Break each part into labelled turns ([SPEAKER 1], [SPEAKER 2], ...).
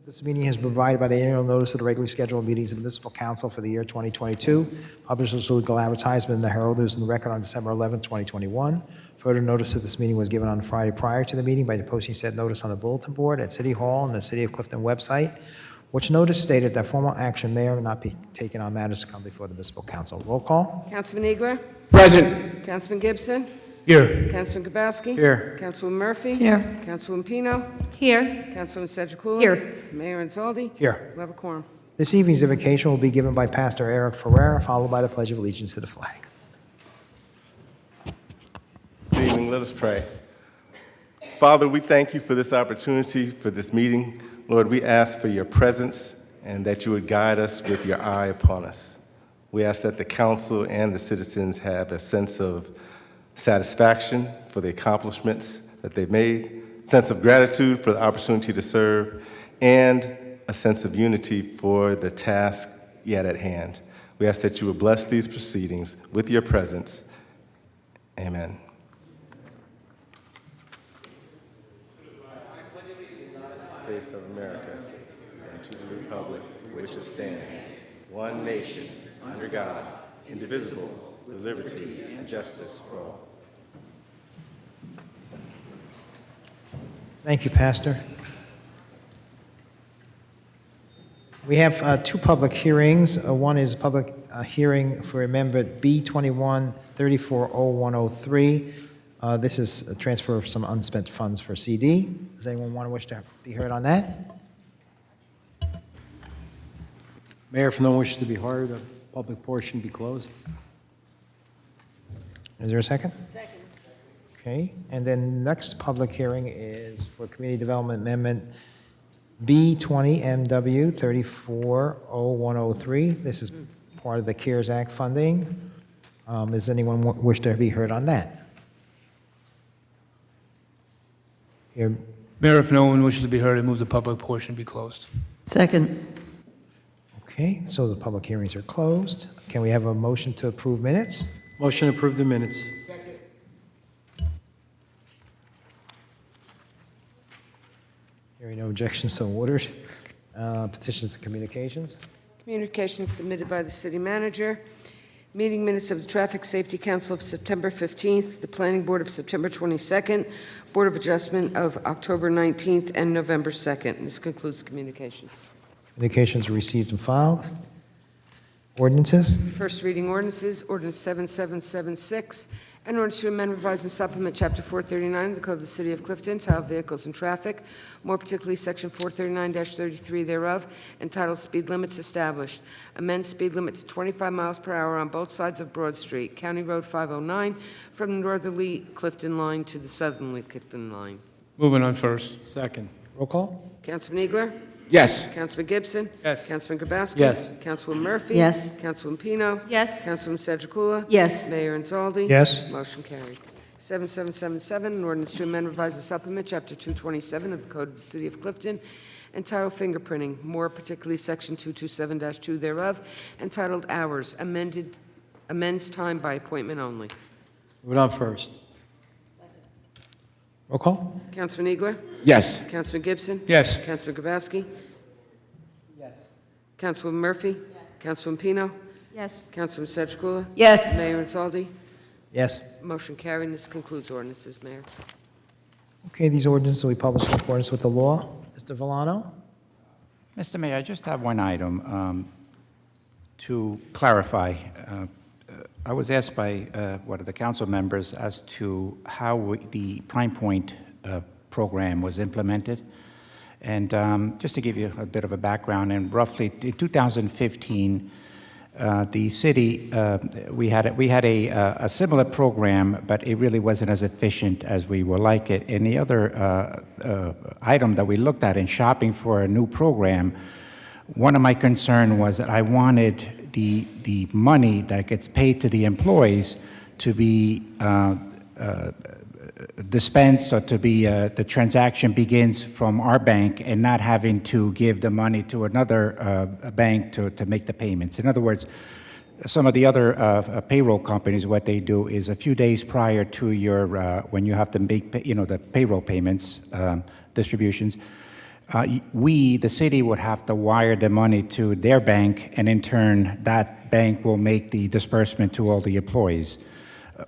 [SPEAKER 1] This meeting has been provided by the annual notice of the regularly scheduled meetings of the Municipal Council for the year 2022. Published as legal advertisement in the Herald News and the Record on December 11, 2021. Further notice of this meeting was given on Friday prior to the meeting by posting said notice on the bulletin board at City Hall and the City of Clifton website, which notice stated that formal action may or may not be taken on matters to come before the Municipal Council. Roll call.
[SPEAKER 2] Councilman Eagler?
[SPEAKER 3] Present.
[SPEAKER 2] Councilman Gibson?
[SPEAKER 3] Here.
[SPEAKER 2] Councilman Kabowski?
[SPEAKER 3] Here.
[SPEAKER 2] Councilwoman Murphy?
[SPEAKER 4] Here.
[SPEAKER 2] Councilwoman Pino?
[SPEAKER 4] Here.
[SPEAKER 2] Councilwoman Sedgwick?
[SPEAKER 4] Here.
[SPEAKER 2] Mayor Anzaldi?
[SPEAKER 1] Here.
[SPEAKER 2] We have a quorum.
[SPEAKER 1] This evening's invocation will be given by Pastor Eric Ferreira, followed by the Pledge of Allegiance to the flag.
[SPEAKER 5] Good evening. Let us pray. Father, we thank you for this opportunity, for this meeting. Lord, we ask for your presence and that you would guide us with your eye upon us. We ask that the council and the citizens have a sense of satisfaction for the accomplishments that they've made, sense of gratitude for the opportunity to serve, and a sense of unity for the task yet at hand. We ask that you would bless these proceedings with your presence. Amen. States of America, and to the republic for which it stands, one nation, under God, indivisible, with liberty and justice for all.
[SPEAKER 1] Thank you, Pastor. We have two public hearings. One is a public hearing for Amendment B21-340103. This is a transfer of some unspent funds for CD. Does anyone wish to be heard on that?
[SPEAKER 3] Mayor, if no one wishes to be heard, the public portion be closed.
[SPEAKER 1] Is there a second?
[SPEAKER 4] Second.
[SPEAKER 1] Okay, and then next public hearing is for Community Development Amendment B20MW340103. This is part of the CARES Act funding. Does anyone wish to be heard on that? Here,
[SPEAKER 6] Mayor, if no one wishes to be heard, I move the public portion be closed.
[SPEAKER 4] Second.
[SPEAKER 1] okay, so the public hearings are closed. Can we have a motion to approve minutes?
[SPEAKER 3] Motion to approve the minutes.
[SPEAKER 1] Hearing no objections, so ordered. Petitions and communications.
[SPEAKER 2] Communications submitted by the city manager. Meeting minutes of the Traffic Safety Council of September 15th, the Planning Board of September 22nd, Board of Adjustment of October 19th, and November 2nd. This concludes communications.
[SPEAKER 1] Communications are received and filed. Ordinances.
[SPEAKER 2] First reading ordinances, ordinance 7776, an ordinance to amend, revise, and supplement Chapter 439 of the Code of the City of Clifton, entitled Vehicles and Traffic, more particularly Section 439-33 thereof, entitled Speed Limits Established. Amend speed limit to 25 miles per hour on both sides of Broad Street, County Road 509, from the northerly Clifton line to the southerly Clifton line.
[SPEAKER 6] Moving on first.
[SPEAKER 3] Second.
[SPEAKER 1] Roll call.
[SPEAKER 2] Councilman Eagler?
[SPEAKER 3] Yes.
[SPEAKER 2] Councilman Gibson?
[SPEAKER 6] Yes.
[SPEAKER 2] Councilman Kabowski?
[SPEAKER 3] Yes.
[SPEAKER 2] Councilwoman Murphy?
[SPEAKER 4] Yes.
[SPEAKER 2] Councilwoman Pino?
[SPEAKER 4] Yes.
[SPEAKER 2] Councilwoman Sedgwick?
[SPEAKER 4] Yes.
[SPEAKER 2] Mayor Anzaldi?
[SPEAKER 1] Yes.
[SPEAKER 2] Motion carried. 7777, an ordinance to amend, revise, and supplement Chapter 227 of the Code of the City of Clifton, entitled Fingerprinting, more particularly Section 227-2 thereof, entitled Hours, amends time by appointment only.
[SPEAKER 3] Move it on first.
[SPEAKER 1] Roll call.
[SPEAKER 2] Councilman Eagler?
[SPEAKER 3] Yes.
[SPEAKER 2] Councilman Gibson?
[SPEAKER 6] Yes.
[SPEAKER 2] Councilman Kabowski?
[SPEAKER 3] Yes.
[SPEAKER 2] Councilwoman Murphy? Councilwoman Pino?
[SPEAKER 4] Yes.
[SPEAKER 2] Councilwoman Sedgwick?
[SPEAKER 4] Yes.
[SPEAKER 2] Mayor Anzaldi?
[SPEAKER 1] Yes.
[SPEAKER 2] Motion carried. This concludes ordinances, Mayor.
[SPEAKER 1] Okay, these ordinances will be published in accordance with the law. Mr. Villano?
[SPEAKER 7] Mr. Mayor, I just have one item to clarify. I was asked by one of the council members as to how the Prime Point program was implemented. And just to give you a bit of a background, in roughly in 2015, the city, we had a similar program, but it really wasn't as efficient as we would like it. And the other item that we looked at in shopping for a new program, one of my concerns was that I wanted the money that gets paid to the employees to be dispensed, or to be the transaction begins from our bank and not having to give the money to another bank to make the payments. In other words, some of the other payroll companies, what they do is a few days prior to your when you have to make the payroll payments distributions, we, the city, would have to wire the money to their bank, and in turn, that bank will make the disbursement to all the employees.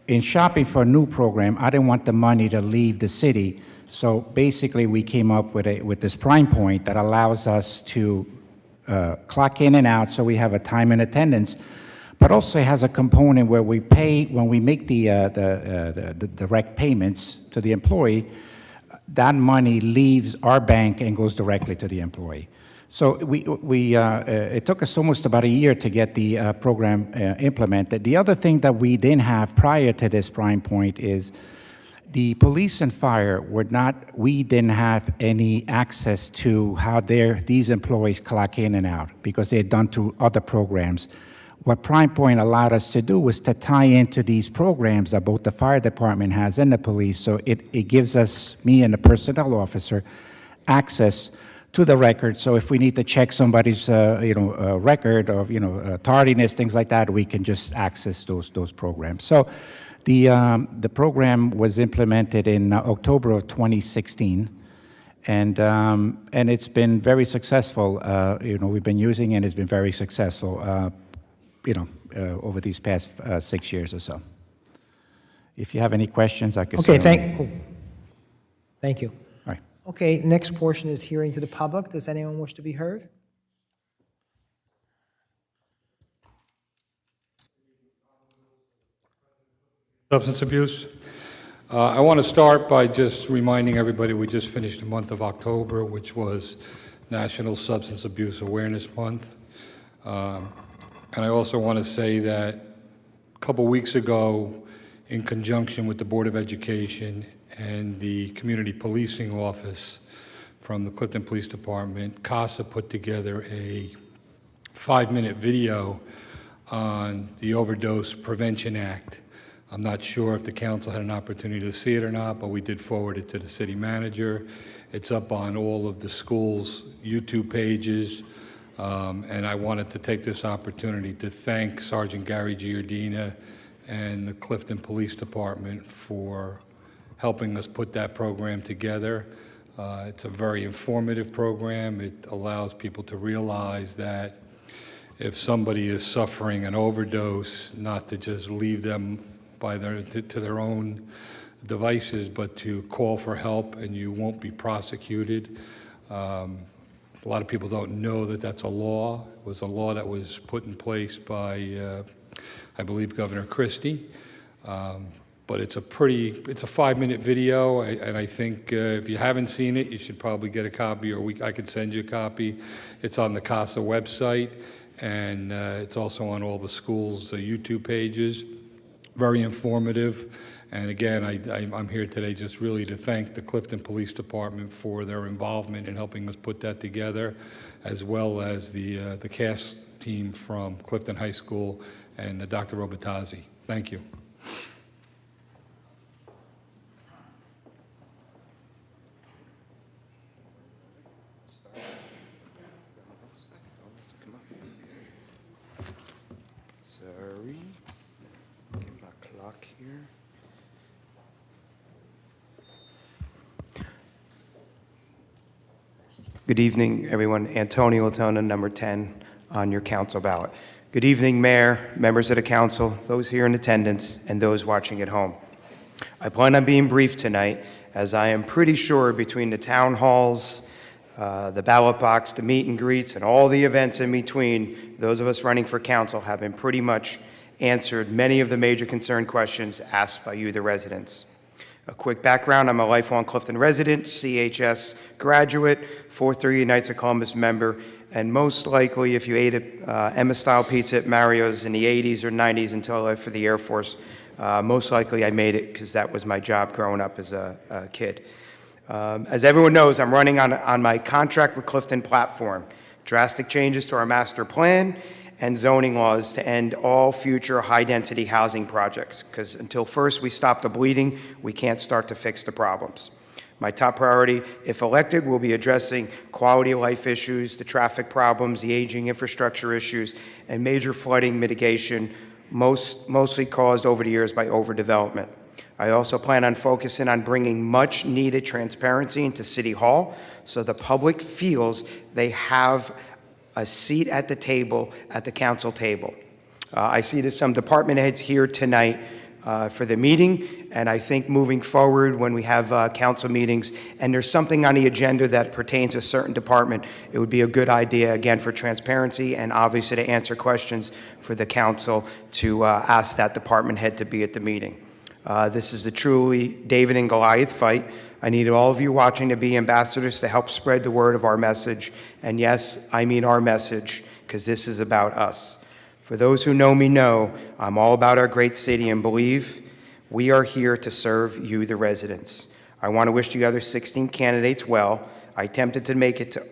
[SPEAKER 7] In shopping for a new program, I didn't want the money to leave the city, so basically, we came up with this Prime Point that allows us to clock in and out, so we have a time and attendance, but also has a component where we pay, when we make the direct payments to the employee, that money leaves our bank and goes directly to the employee. So it took us almost about a year to get the program implemented. The other thing that we didn't have prior to this Prime Point is the police and fire we didn't have any access to how these employees clock in and out because they had done through other programs. What Prime Point allowed us to do was to tie into these programs that both the fire department has and the police, so it gives us, me and the personnel officer, access to the record. So if we need to check somebody's record of tardiness, things like that, we can just access those programs. So the program was implemented in October of 2016, and it's been very successful. We've been using it; it's been very successful. Over these past 6 years or so. If you have any questions, I could.
[SPEAKER 1] Okay, thank you.
[SPEAKER 7] All right.
[SPEAKER 1] Okay, next portion is hearing to the public. Does anyone wish to be heard?
[SPEAKER 8] Substance abuse. I want to start by just reminding everybody we just finished the month of October, which was National Substance Abuse Awareness Month. And I also want to say that a couple weeks ago, in conjunction with the Board of Education and the Community Policing Office from the Clifton Police Department, CASA put together a 5-minute video on the Overdose Prevention Act. I'm not sure if the council had an opportunity to see it or not, but we did forward it to the city manager. It's up on all of the schools' YouTube pages. And I wanted to take this opportunity to thank Sergeant Gary Giardina and the Clifton Police Department for helping us put that program together. It's a very informative program. It allows people to realize that if somebody is suffering an overdose, not to just leave them to their own devices, but to call for help, and you won't be prosecuted. A lot of people don't know that that's a law. It was a law that was put in place by, I believe, Governor Christie. But it's a 5-minute video, and I think if you haven't seen it, you should probably get a copy, or I could send you a copy. It's on the CASA website, and it's also on all the schools' YouTube pages. Very informative. And again, I'm here today just really to thank the Clifton Police Department for their involvement in helping us put that together, as well as the cast team from Clifton High School and Dr. Robitazi. Thank you.
[SPEAKER 9] Sorry, get my clock here. Good evening, everyone. Antonio Latona, number 10 on your council ballot. Good evening, Mayor, members of the council, those here in attendance, and those watching at home. I plan on being brief tonight, as I am pretty sure between the town halls, the ballot box, the meet and greets, and all the events in between, those of us running for council have been pretty much answered many of the major concern questions asked by you, the residents. A quick background, I'm a lifelong Clifton resident, CHS graduate, 430 Knights of Columbus member, and most likely if you ate Emma-style pizza at Mario's in the 80s or 90s until I left for the Air Force, most likely I made it because that was my job growing up as a kid. As everyone knows, I'm running on my Contract with Clifton platform, drastic changes to our master plan and zoning laws to end all future high-density housing projects, because until first we stop the bleeding, we can't start to fix the problems. My top priority, if elected, will be addressing quality of life issues, the traffic problems, the aging infrastructure issues, and major flooding mitigation, mostly caused over the years by overdevelopment. I also plan on focusing on bringing much-needed transparency into City Hall so the public feels they have a seat at the table, at the council table. I see there's some department heads here tonight for the meeting, and I think moving forward when we have council meetings and there's something on the agenda that pertains to a certain department, it would be a good idea, again, for transparency and obviously to answer questions for the council to ask that department head to be at the meeting. This is a truly David and Goliath fight. I need all of you watching to be ambassadors to help spread the word of our message. And yes, I mean our message, because this is about us. For those who know me know, I'm all about our great city and believe we are here to serve you, the residents. I want to wish the other 16 candidates well. I attempted to make it to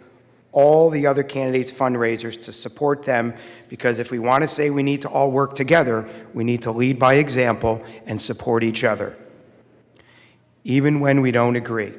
[SPEAKER 9] all the other candidates' fundraisers to support them, because if we want to say we need to all work together, we need to lead by example and support each other, even when we don't agree.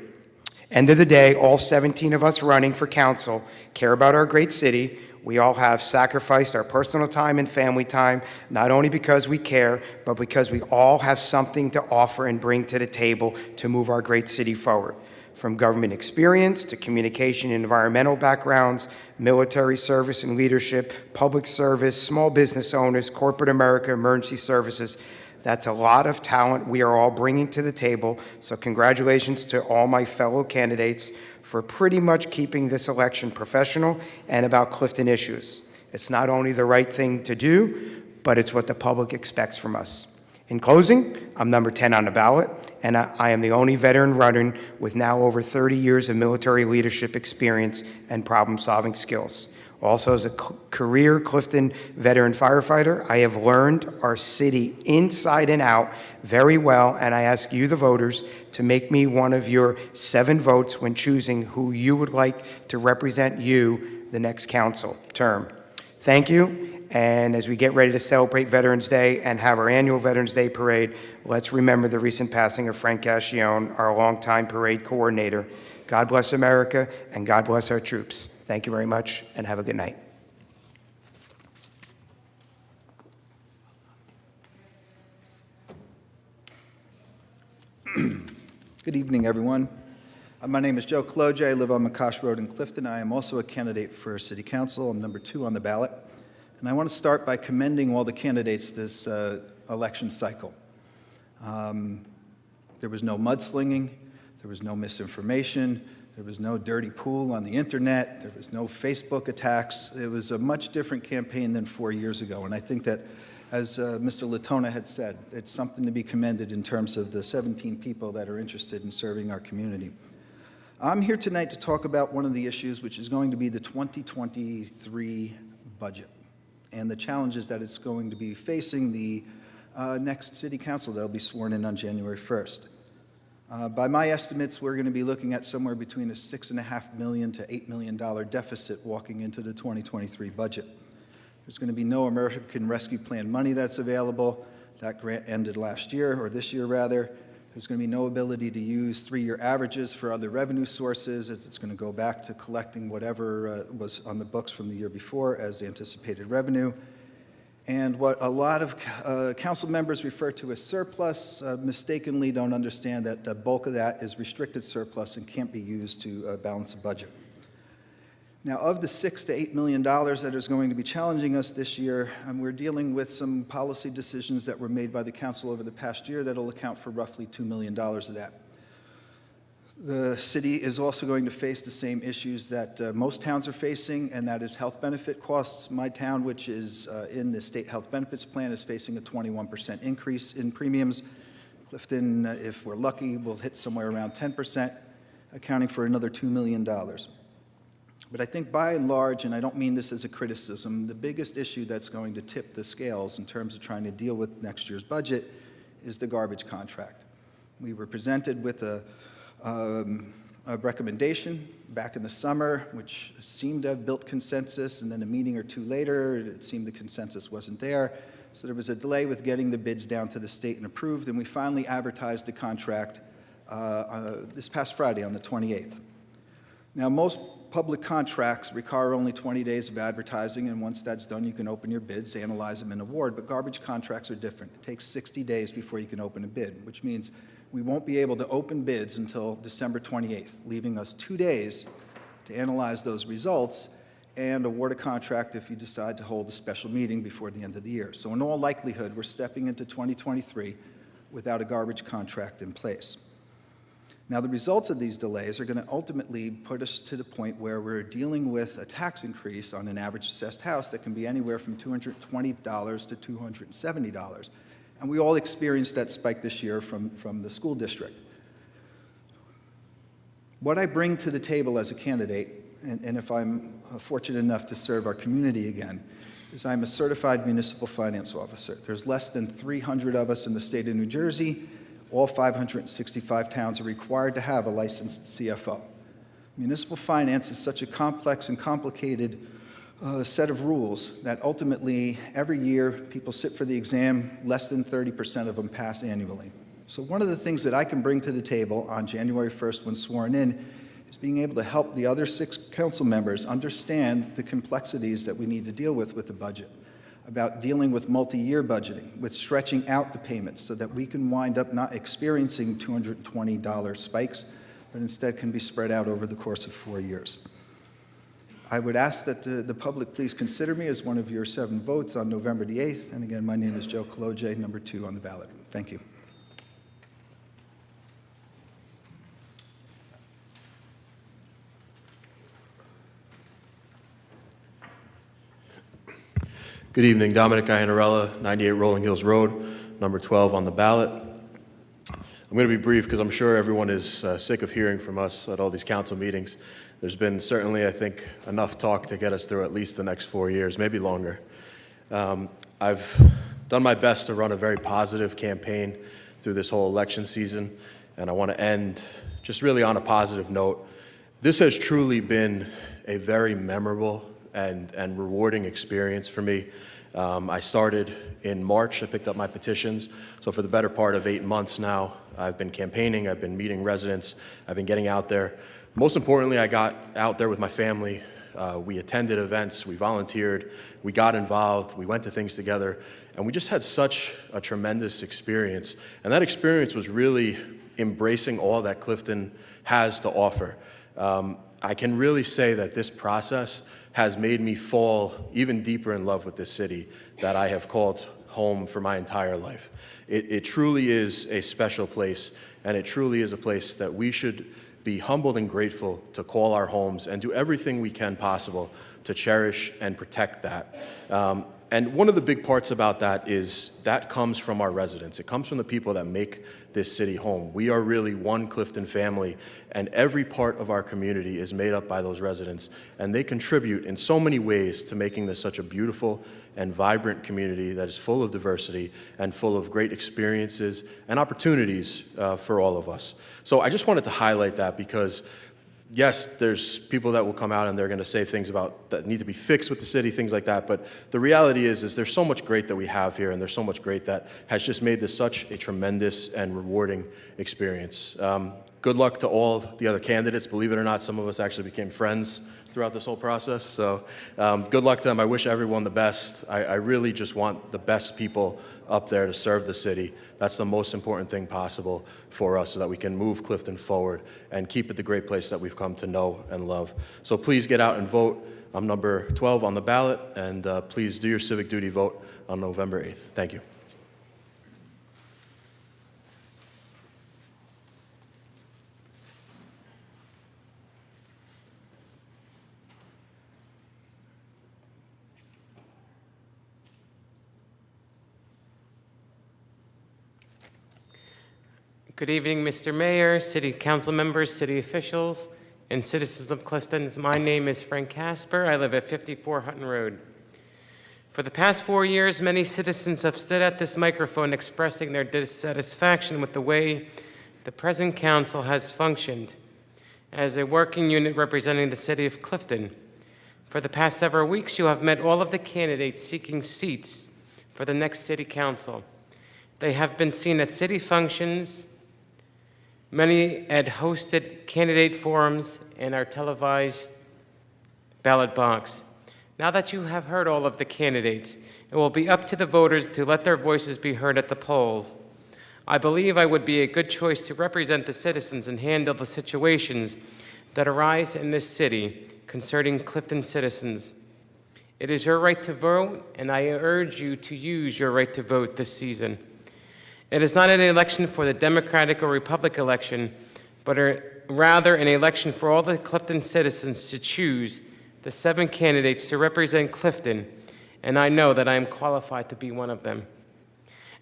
[SPEAKER 9] End of the day, all 17 of us running for council care about our great city. We all have sacrificed our personal time and family time, not only because we care, but because we all have something to offer and bring to the table to move our great city forward. From government experience to communication and environmental backgrounds, military service and leadership, public service, small business owners, corporate America, emergency services. That's a lot of talent we are all bringing to the table. So congratulations to all my fellow candidates for pretty much keeping this election professional and about Clifton issues. It's not only the right thing to do, but it's what the public expects from us. In closing, I'm number 10 on the ballot, and I am the only veteran running with now over 30 years of military leadership experience and problem-solving skills. Also, as a career Clifton veteran firefighter, I have learned our city inside and out very well, and I ask you, the voters, to make me one of your 7 votes when choosing who you would like to represent you the next council term. Thank you. And as we get ready to celebrate Veterans Day and have our annual Veterans Day parade, let's remember the recent passing of Frank Cascione, our longtime parade coordinator. God bless America, and God bless our troops. Thank you very much, and have a good night.
[SPEAKER 10] Good evening, everyone. My name is Joe Kloge. I live on McCosh Road in Clifton. I am also a candidate for City Council. I'm number 2 on the ballot. And I want to start by commending all the candidates this election cycle. There was no mudslinging. There was no misinformation. There was no dirty pool on the internet. There was no Facebook attacks. It was a much different campaign than 4 years ago. And I think that, as Mr. Latona had said, it's something to be commended in terms of the 17 people that are interested in serving our community. I'm here tonight to talk about one of the issues, which is going to be the 2023 budget and the challenges that it's going to be facing the next city council that will be sworn in on January 1st. By my estimates, we're going to be looking at somewhere between a $6.5 million to $8 million deficit walking into the 2023 budget. There's going to be no American Rescue Plan money that's available. That grant ended last year, or this year rather. There's going to be no ability to use 3-year averages for other revenue sources, as it's going to go back to collecting whatever was on the books from the year before as anticipated revenue. And what a lot of council members refer to as surplus mistakenly don't understand that the bulk of that is restricted surplus and can't be used to balance the budget. Now, of the $6 to $8 million that is going to be challenging us this year, we're dealing with some policy decisions that were made by the council over the past year that will account for roughly $2 million of that. The city is also going to face the same issues that most towns are facing, and that is health benefit costs. My town, which is in the state health benefits plan, is facing a 21% increase in premiums. Clifton, if we're lucky, will hit somewhere around 10%, accounting for another $2 million. But I think by and large, and I don't mean this as a criticism, the biggest issue that's going to tip the scales in terms of trying to deal with next year's budget is the garbage contract. We were presented with a recommendation back in the summer, which seemed to have built consensus, and then a meeting or two later, it seemed the consensus wasn't there. So there was a delay with getting the bids down to the state and approved, and we finally advertised the contract this past Friday on the 28th. Now, most public contracts require only 20 days of advertising, and once that's done, you can open your bids, analyze them, and award. But garbage contracts are different. It takes 60 days before you can open a bid, which means we won't be able to open bids until December 28th, leaving us 2 days to analyze those results and award a contract if you decide to hold a special meeting before the end of the year. So in all likelihood, we're stepping into 2023 without a garbage contract in place. Now, the results of these delays are going to ultimately put us to the point where we're dealing with a tax increase on an average assessed house that can be anywhere from $220 to $270. And we all experienced that spike this year from the school district. What I bring to the table as a candidate, and if I'm fortunate enough to serve our community again, is I'm a certified municipal finance officer. There's less than 300 of us in the state of New Jersey. All 565 towns are required to have a licensed CFO. Municipal finance is such a complex and complicated set of rules that ultimately every year people sit for the exam, less than 30% of them pass annually. So one of the things that I can bring to the table on January 1st when sworn in is being able to help the other 6 council members understand the complexities that we need to deal with the budget, about dealing with multi-year budgeting, with stretching out the payments so that we can wind up not experiencing $220 spikes, but instead can be spread out over the course of 4 years. I would ask that the public please consider me as one of your 7 votes on November the 8th. And again, my name is Joe Kaloje, number 2 on the ballot. Thank you.
[SPEAKER 11] Good evening, Dominic Iannarella, 98 Rolling Hills Road, number 12 on the ballot. I'm going to be brief because I'm sure everyone is sick of hearing from us at all these council meetings. There's been certainly, I think, enough talk to get us through at least the next 4 years, maybe longer. I've done my best to run a very positive campaign through this whole election season, and I want to end just really on a positive note. This has truly been a very memorable and rewarding experience for me. I started in March. I picked up my petitions. So for the better part of 8 months now, I've been campaigning, I've been meeting residents, I've been getting out there. Most importantly, I got out there with my family. We attended events, we volunteered, we got involved, we went to things together, and we just had such a tremendous experience. And that experience was really embracing all that Clifton has to offer. I can really say that this process has made me fall even deeper in love with this city that I have called home for my entire life. It truly is a special place, and it truly is a place that we should be humbled and grateful to call our homes and do everything we can possible to cherish and protect that. And one of the big parts about that is that comes from our residents. It comes from the people that make this city home. We are really one Clifton family, and every part of our community is made up by those residents, and they contribute in so many ways to making this such a beautiful and vibrant community that is full of diversity and full of great experiences and opportunities for all of us. So I just wanted to highlight that because yes, there's people that will come out and they're going to say things about that need to be fixed with the city, things like that. But the reality is there's so much great that we have here, and there's so much great that has just made this such a tremendous and rewarding experience. Good luck to all the other candidates. Believe it or not, some of us actually became friends throughout this whole process. So good luck to them. I wish everyone the best. I really just want the best people up there to serve the city. That's the most important thing possible for us so that we can move Clifton forward and keep it the great place that we've come to know and love. So please get out and vote. I'm number 12 on the ballot, and please do your civic duty vote on November 8th. Thank you.
[SPEAKER 12] Good evening, Mr. Mayor, City Council members, city officials, and citizens of Clifton. My name is Frank Casper. I live at 54 Hutton Road. For the past 4 years, many citizens have stood at this microphone expressing their dissatisfaction with the way the present council has functioned as a working unit representing the city of Clifton. For the past several weeks, you have met all of the candidates seeking seats for the next city council. They have been seen at city functions. Many had hosted candidate forums and our televised ballot box. Now that you have heard all of the candidates, it will be up to the voters to let their voices be heard at the polls. I believe I would be a good choice to represent the citizens and handle the situations that arise in this city concerning Clifton citizens. It is your right to vote, and I urge you to use your right to vote this season. It is not an election for the Democratic or Republican election, but rather an election for all the Clifton citizens to choose the 7 candidates to represent Clifton, and I know that I am qualified to be one of them.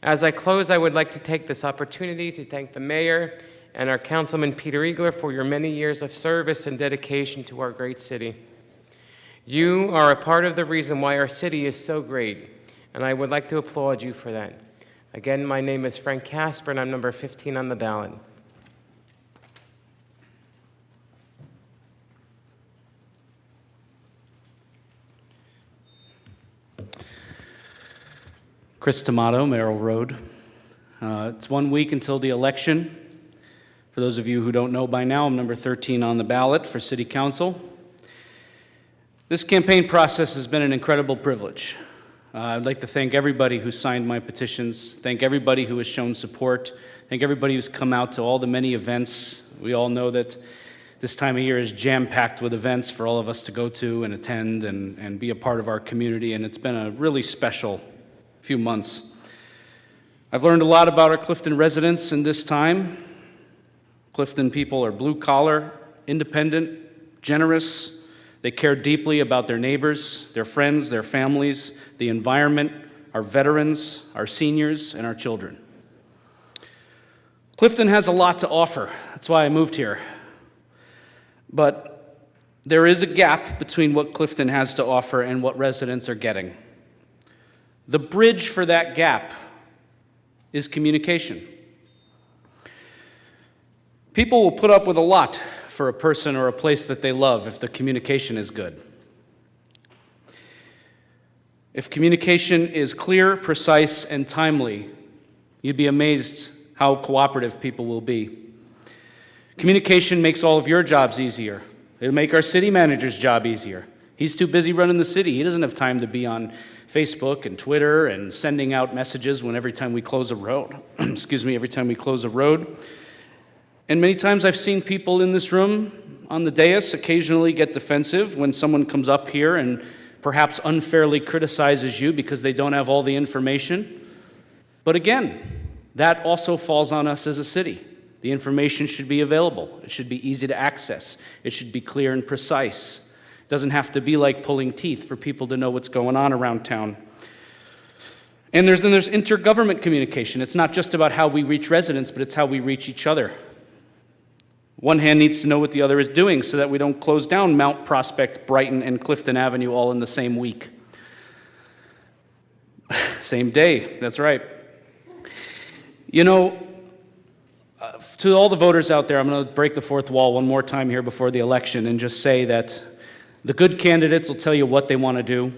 [SPEAKER 12] As I close, I would like to take this opportunity to thank the mayor and our councilman Peter Eagler for your many years of service and dedication to our great city. You are a part of the reason why our city is so great, and I would like to applaud you for that. Again, my name is Frank Casper, and I'm number 15 on the ballot.
[SPEAKER 13] Chris Tomato, Merrill Road. It's 1 week until the election. For those of you who don't know by now, I'm number 13 on the ballot for City Council. This campaign process has been an incredible privilege. I'd like to thank everybody who signed my petitions, thank everybody who has shown support, thank everybody who's come out to all the many events. We all know that this time of year is jam-packed with events for all of us to go to and attend and be a part of our community, and it's been a really special few months. I've learned a lot about our Clifton residents in this time. Clifton people are blue-collar, independent, generous. They care deeply about their neighbors, their friends, their families, the environment, our veterans, our seniors, and our children. Clifton has a lot to offer. That's why I moved here. But there is a gap between what Clifton has to offer and what residents are getting. The bridge for that gap is communication. People will put up with a lot for a person or a place that they love if the communication is good. If communication is clear, precise, and timely, you'd be amazed how cooperative people will be. Communication makes all of your jobs easier. It'll make our city manager's job easier. He's too busy running the city. He doesn't have time to be on Facebook and Twitter and sending out messages every time we close a road. Every time we close a road. And many times I've seen people in this room on the dais occasionally get defensive when someone comes up here and perhaps unfairly criticizes you because they don't have all the information. But again, that also falls on us as a city. The information should be available. It should be easy to access. It should be clear and precise. It doesn't have to be like pulling teeth for people to know what's going on around town. And there's intergovernment communication. It's not just about how we reach residents, but it's how we reach each other. One hand needs to know what the other is doing so that we don't close down Mount Prospect, Brighton, and Clifton Avenue all in the same week. Same day, that's right. You know, to all the voters out there, I'm going to break the fourth wall one more time here before the election and just say that the good candidates will tell you what they want to do.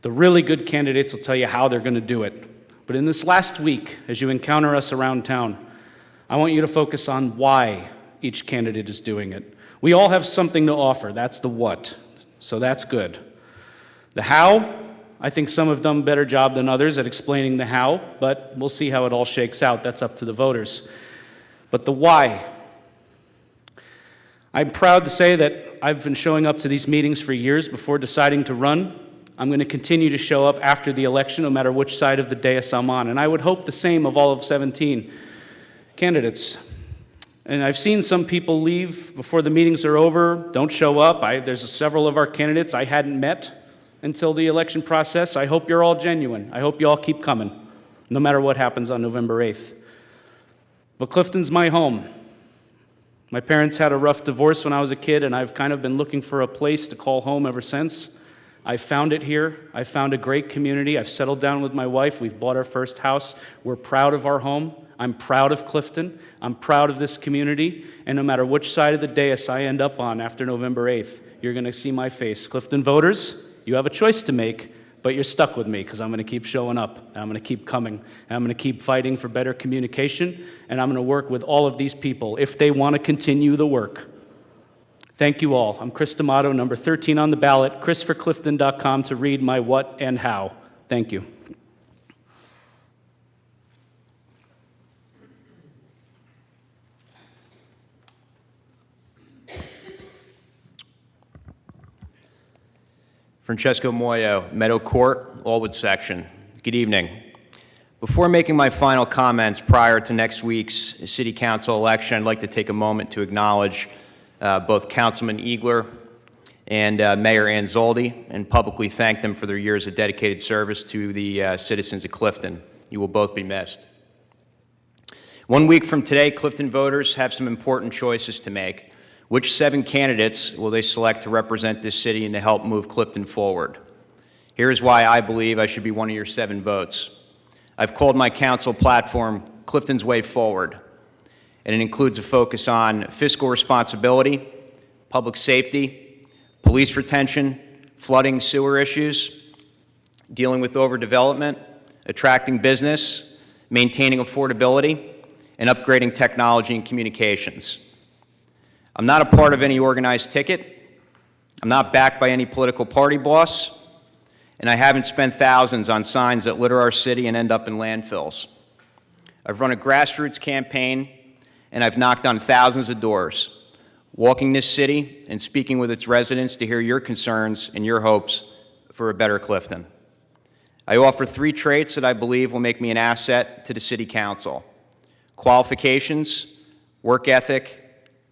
[SPEAKER 13] The really good candidates will tell you how they're going to do it. But in this last week, as you encounter us around town, I want you to focus on why each candidate is doing it. We all have something to offer. That's the what. So that's good. The how, I think some have done a better job than others at explaining the how, but we'll see how it all shakes out. That's up to the voters. But the why. I'm proud to say that I've been showing up to these meetings for years before deciding to run. I'm going to continue to show up after the election, no matter which side of the dais I'm on. And I would hope the same of all of 17 candidates. And I've seen some people leave before the meetings are over, don't show up. There's several of our candidates I hadn't met until the election process. I hope you're all genuine. I hope you all keep coming, no matter what happens on November 8th. But Clifton's my home. My parents had a rough divorce when I was a kid, and I've kind of been looking for a place to call home ever since. I found it here. I found a great community. I've settled down with my wife. We've bought our first house. We're proud of our home. I'm proud of Clifton. I'm proud of this community. And no matter which side of the dais I end up on after November 8th, you're going to see my face. Clifton voters, you have a choice to make, but you're stuck with me because I'm going to keep showing up. And I'm going to keep coming. And I'm going to keep fighting for better communication. And I'm going to work with all of these people if they want to continue the work. Thank you all. I'm Chris D'Amato, number 13 on the ballot, chrisforclifton.com to read my what and how. Thank you.
[SPEAKER 9] Francesco Moyo, Meadow Court, Allwood Section. Good evening. Before making my final comments prior to next week's City Council election, I'd like to take a moment to acknowledge both Councilman Eagler and Mayor Anzaldi and publicly thank them for their years of dedicated service to the citizens of Clifton. You will both be missed. 1 week from today, Clifton voters have some important choices to make. Which 7 candidates will they select to represent this city and to help move Clifton forward? Here's why I believe I should be one of your 7 votes. I've called my council platform Clifton's Way Forward, and it includes a focus on fiscal responsibility, public safety, police retention, flooding, sewer issues, dealing with overdevelopment, attracting business, maintaining affordability, and upgrading technology and communications. I'm not a part of any organized ticket. I'm not backed by any political party boss. And I haven't spent thousands on signs that litter our city and end up in landfills. I've run a grassroots campaign, and I've knocked on thousands of doors, walking this city and speaking with its residents to hear your concerns and your hopes for a better Clifton. I offer 3 traits that I believe will make me an asset to the City Council: qualifications, work ethic,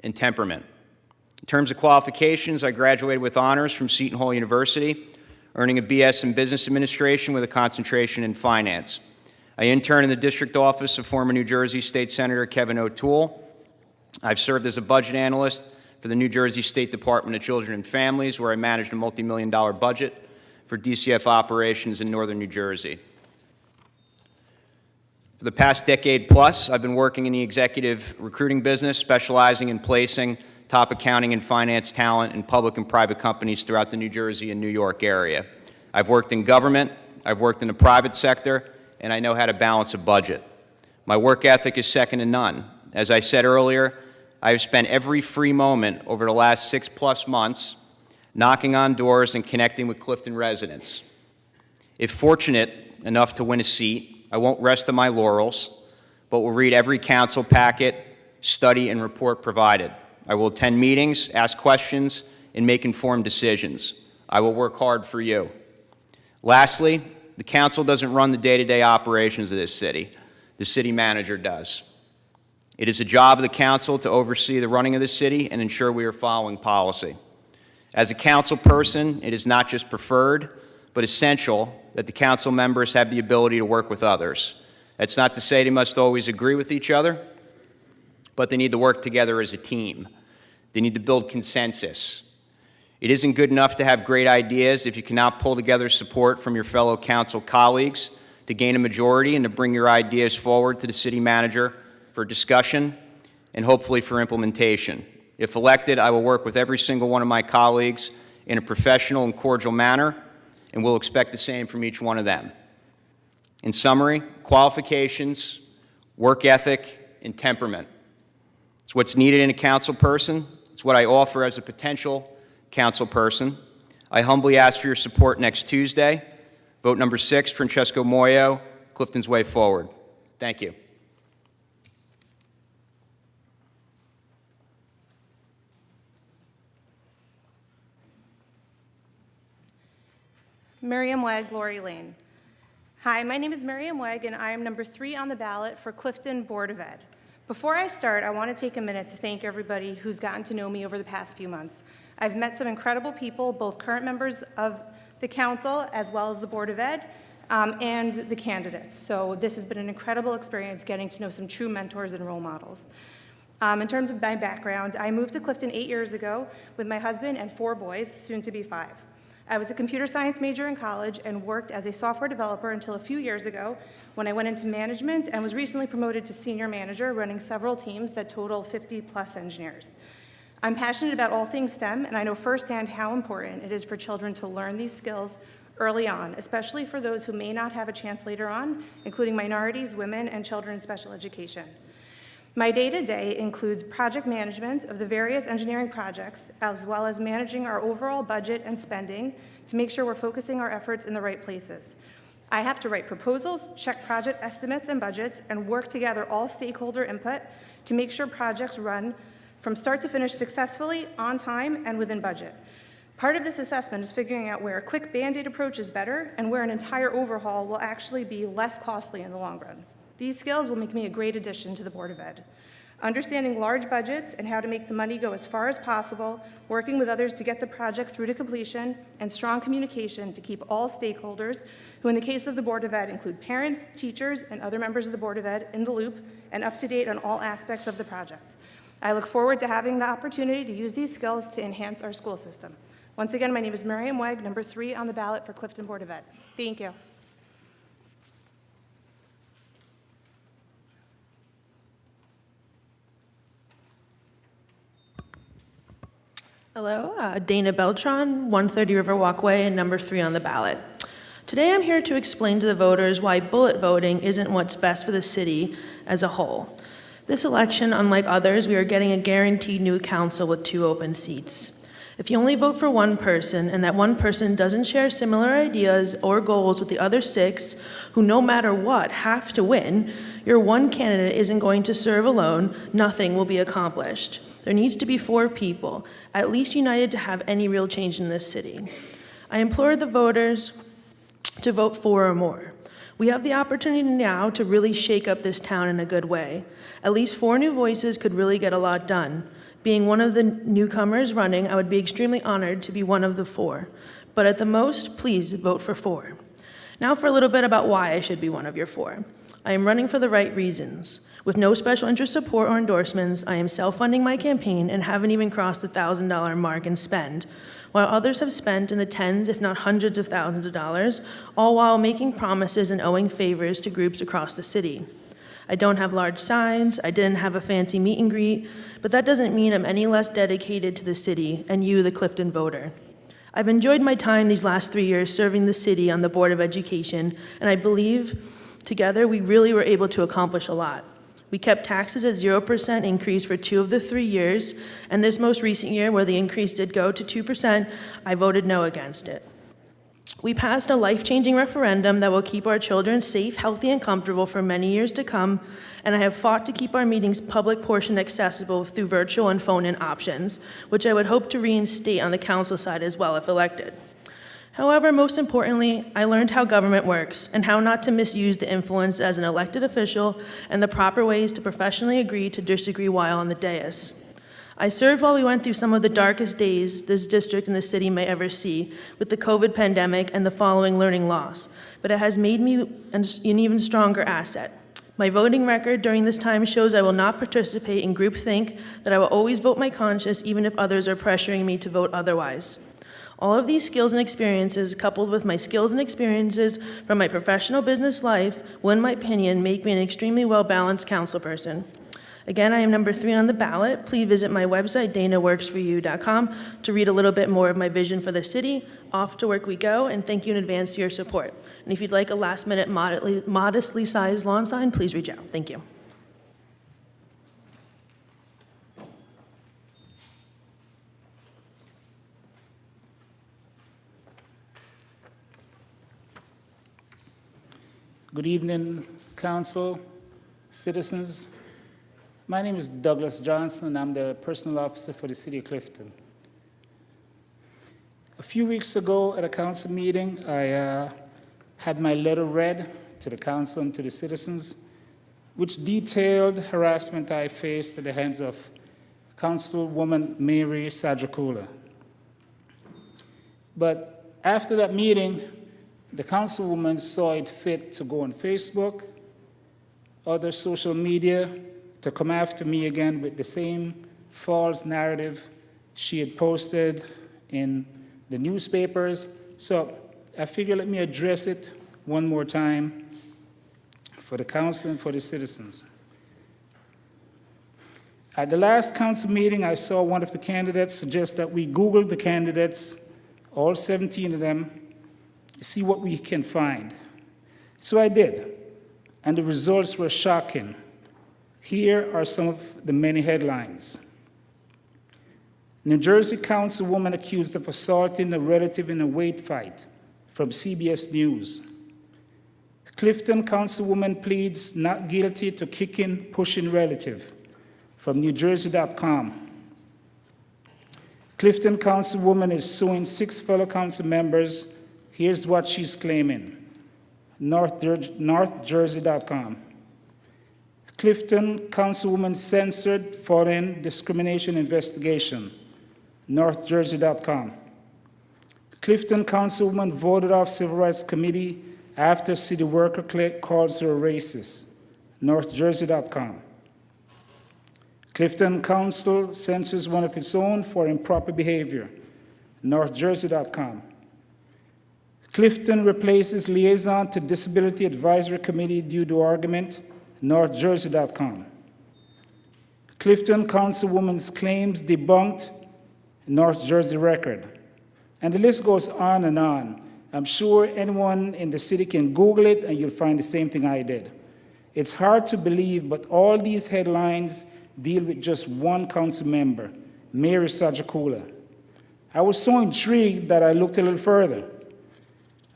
[SPEAKER 9] and temperament. In terms of qualifications, I graduated with honors from Seton Hall University, earning a BS in Business Administration with a concentration in finance. I interned in the district office of former New Jersey State Senator Kevin O'Toole. I've served as a budget analyst for the New Jersey State Department of Children and Families, where I managed a multi-million-dollar budget for DCF operations in northern New Jersey. For the past decade plus, I've been working in the executive recruiting business, specializing in placing top accounting and finance talent in public and private companies throughout the New Jersey and New York area. I've worked in government, I've worked in the private sector, and I know how to balance a budget. My work ethic is second to none. As I said earlier, I've spent every free moment over the last 6+ months knocking on doors and connecting with Clifton residents. If fortunate enough to win a seat, I won't rest on my laurels, but will read every council packet, study, and report provided. I will attend meetings, ask questions, and make informed decisions. I will work hard for you. Lastly, the council doesn't run the day-to-day operations of this city. The city manager does. It is the job of the council to oversee the running of the city and ensure we are following policy. As a council person, it is not just preferred, but essential that the council members have the ability to work with others. That's not to say they must always agree with each other, but they need to work together as a team. They need to build consensus. It isn't good enough to have great ideas if you cannot pull together support from your fellow council colleagues to gain a majority and to bring your ideas forward to the city manager for discussion and hopefully for implementation. If elected, I will work with every single one of my colleagues in a professional and cordial manner, and we'll expect the same from each one of them. In summary, qualifications, work ethic, and temperament. It's what's needed in a council person. It's what I offer as a potential council person. I humbly ask for your support next Tuesday. Vote number 6, Francesco Moyo, Clifton's Way Forward. Thank you.
[SPEAKER 14] Miriam Wegg, Lori Lane. Hi, my name is Miriam Wegg, and I am number 3 on the ballot for Clifton Board of Ed. Before I start, I want to take a minute to thank everybody who's gotten to know me over the past few months. I've met some incredible people, both current members of the council as well as the Board of Ed, and the candidates. So this has been an incredible experience getting to know some true mentors and role models. In terms of my background, I moved to Clifton 8 years ago with my husband and 4 boys, soon to be 5. I was a computer science major in college and worked as a software developer until a few years ago when I went into management and was recently promoted to senior manager, running several teams that total 50+ engineers. I'm passionate about all things STEM, and I know firsthand how important it is for children to learn these skills early on, especially for those who may not have a chance later on, including minorities, women, and children in special education. My day-to-day includes project management of the various engineering projects, as well as managing our overall budget and spending to make sure we're focusing our efforts in the right places. I have to write proposals, check project estimates and budgets, and work to gather all stakeholder input to make sure projects run from start to finish successfully, on time, and within budget. Part of this assessment is figuring out where a quick Band-Aid approach is better and where an entire overhaul will actually be less costly in the long run. These skills will make me a great addition to the Board of Ed. Understanding large budgets and how to make the money go as far as possible, working with others to get the project through to completion, and strong communication to keep all stakeholders, who in the case of the Board of Ed include parents, teachers, and other members of the Board of Ed, in the loop and up to date on all aspects of the project. I look forward to having the opportunity to use these skills to enhance our school system. Once again, my name is Miriam Wegg, number 3 on the ballot for Clifton Board of Ed. Thank you.
[SPEAKER 15] Hello, Dana Beltran, 130 River Walkway, and number 3 on the ballot. Today I'm here to explain to the voters why bullet voting isn't what's best for the city as a whole. This election, unlike others, we are getting a guaranteed new council with 2 open seats. If you only vote for one person, and that one person doesn't share similar ideas or goals with the other 6, who no matter what have to win, your one candidate isn't going to serve alone, nothing will be accomplished. There needs to be 4 people, at least united to have any real change in this city. I implore the voters to vote 4 or more. We have the opportunity now to really shake up this town in a good way. At least 4 new voices could really get a lot done. Being one of the newcomers running, I would be extremely honored to be one of the 4. But at the most, please vote for 4. Now for a little bit about why I should be one of your 4. I am running for the right reasons. With no special interest support or endorsements, I am self-funding my campaign and haven't even crossed the $1,000 mark in spend, while others have spent in the tens, if not hundreds of thousands of dollars, all while making promises and owing favors to groups across the city. I don't have large signs, I didn't have a fancy meet and greet, but that doesn't mean I'm any less dedicated to the city and you, the Clifton voter. I've enjoyed my time these last 3 years serving the city on the Board of Education, and I believe together we really were able to accomplish a lot. We kept taxes at 0% increase for 2 of the 3 years, and this most recent year, where the increase did go to 2%, I voted no against it. We passed a life-changing referendum that will keep our children safe, healthy, and comfortable for many years to come, and I have fought to keep our meetings' public portion accessible through virtual and phone-in options, which I would hope to reinstate on the council side as well if elected. However, most importantly, I learned how government works and how not to misuse the influence as an elected official and the proper ways to professionally agree to disagree while on the dais. I served while we went through some of the darkest days this district and the city may ever see with the COVID pandemic and the following learning loss, but it has made me an even stronger asset. My voting record during this time shows I will not participate in groupthink, that I will always vote my conscience even if others are pressuring me to vote otherwise. All of these skills and experiences, coupled with my skills and experiences from my professional business life, will, in my opinion, make me an extremely well-balanced councilperson. Again, I am number 3 on the ballot. Please visit my website, danaworksforyou.com, to read a little bit more of my vision for the city. Off to work we go, and thank you in advance for your support. And if you'd like a last-minute, modestly sized lawn sign, please reach out. Thank you.
[SPEAKER 6] Good evening, council, citizens. My name is Douglas Johnson. I'm the personal officer for the city of Clifton. A few weeks ago at a council meeting, I had my letter read to the council and to the citizens, which detailed harassment I faced at the hands of Councilwoman Mary Sadracula. But after that meeting, the councilwoman saw it fit to go on Facebook, other social media, to come after me again with the same false narrative she had posted in the newspapers. So I figured let me address it one more time for the council and for the citizens. At the last council meeting, I saw one of the candidates suggest that we Google the candidates, all 17 of them, see what we can find. So I did, and the results were shocking. Here are some of the many headlines. New Jersey councilwoman accused of assaulting a relative in a weight fight, from CBS News. Clifton councilwoman pleads not guilty to kicking, pushing relative, from NewJersey.com. Clifton councilwoman is suing 6 fellow council members. Here's what she's claiming. NorthJersey.com. Clifton councilwoman censored foreign discrimination investigation. NorthJersey.com. Clifton councilwoman voted off Civil Rights Committee after city worker calls her a racist. NorthJersey.com. Clifton Council censors one of its own for improper behavior. NorthJersey.com. Clifton replaces liaison to Disability Advisory Committee due to argument. NorthJersey.com. Clifton councilwoman's claims debunked. North Jersey Record. And the list goes on and on. I'm sure anyone in the city can Google it and you'll find the same thing I did. It's hard to believe, but all these headlines deal with just one council member, Mary Sajakula. I was so intrigued that I looked a little further.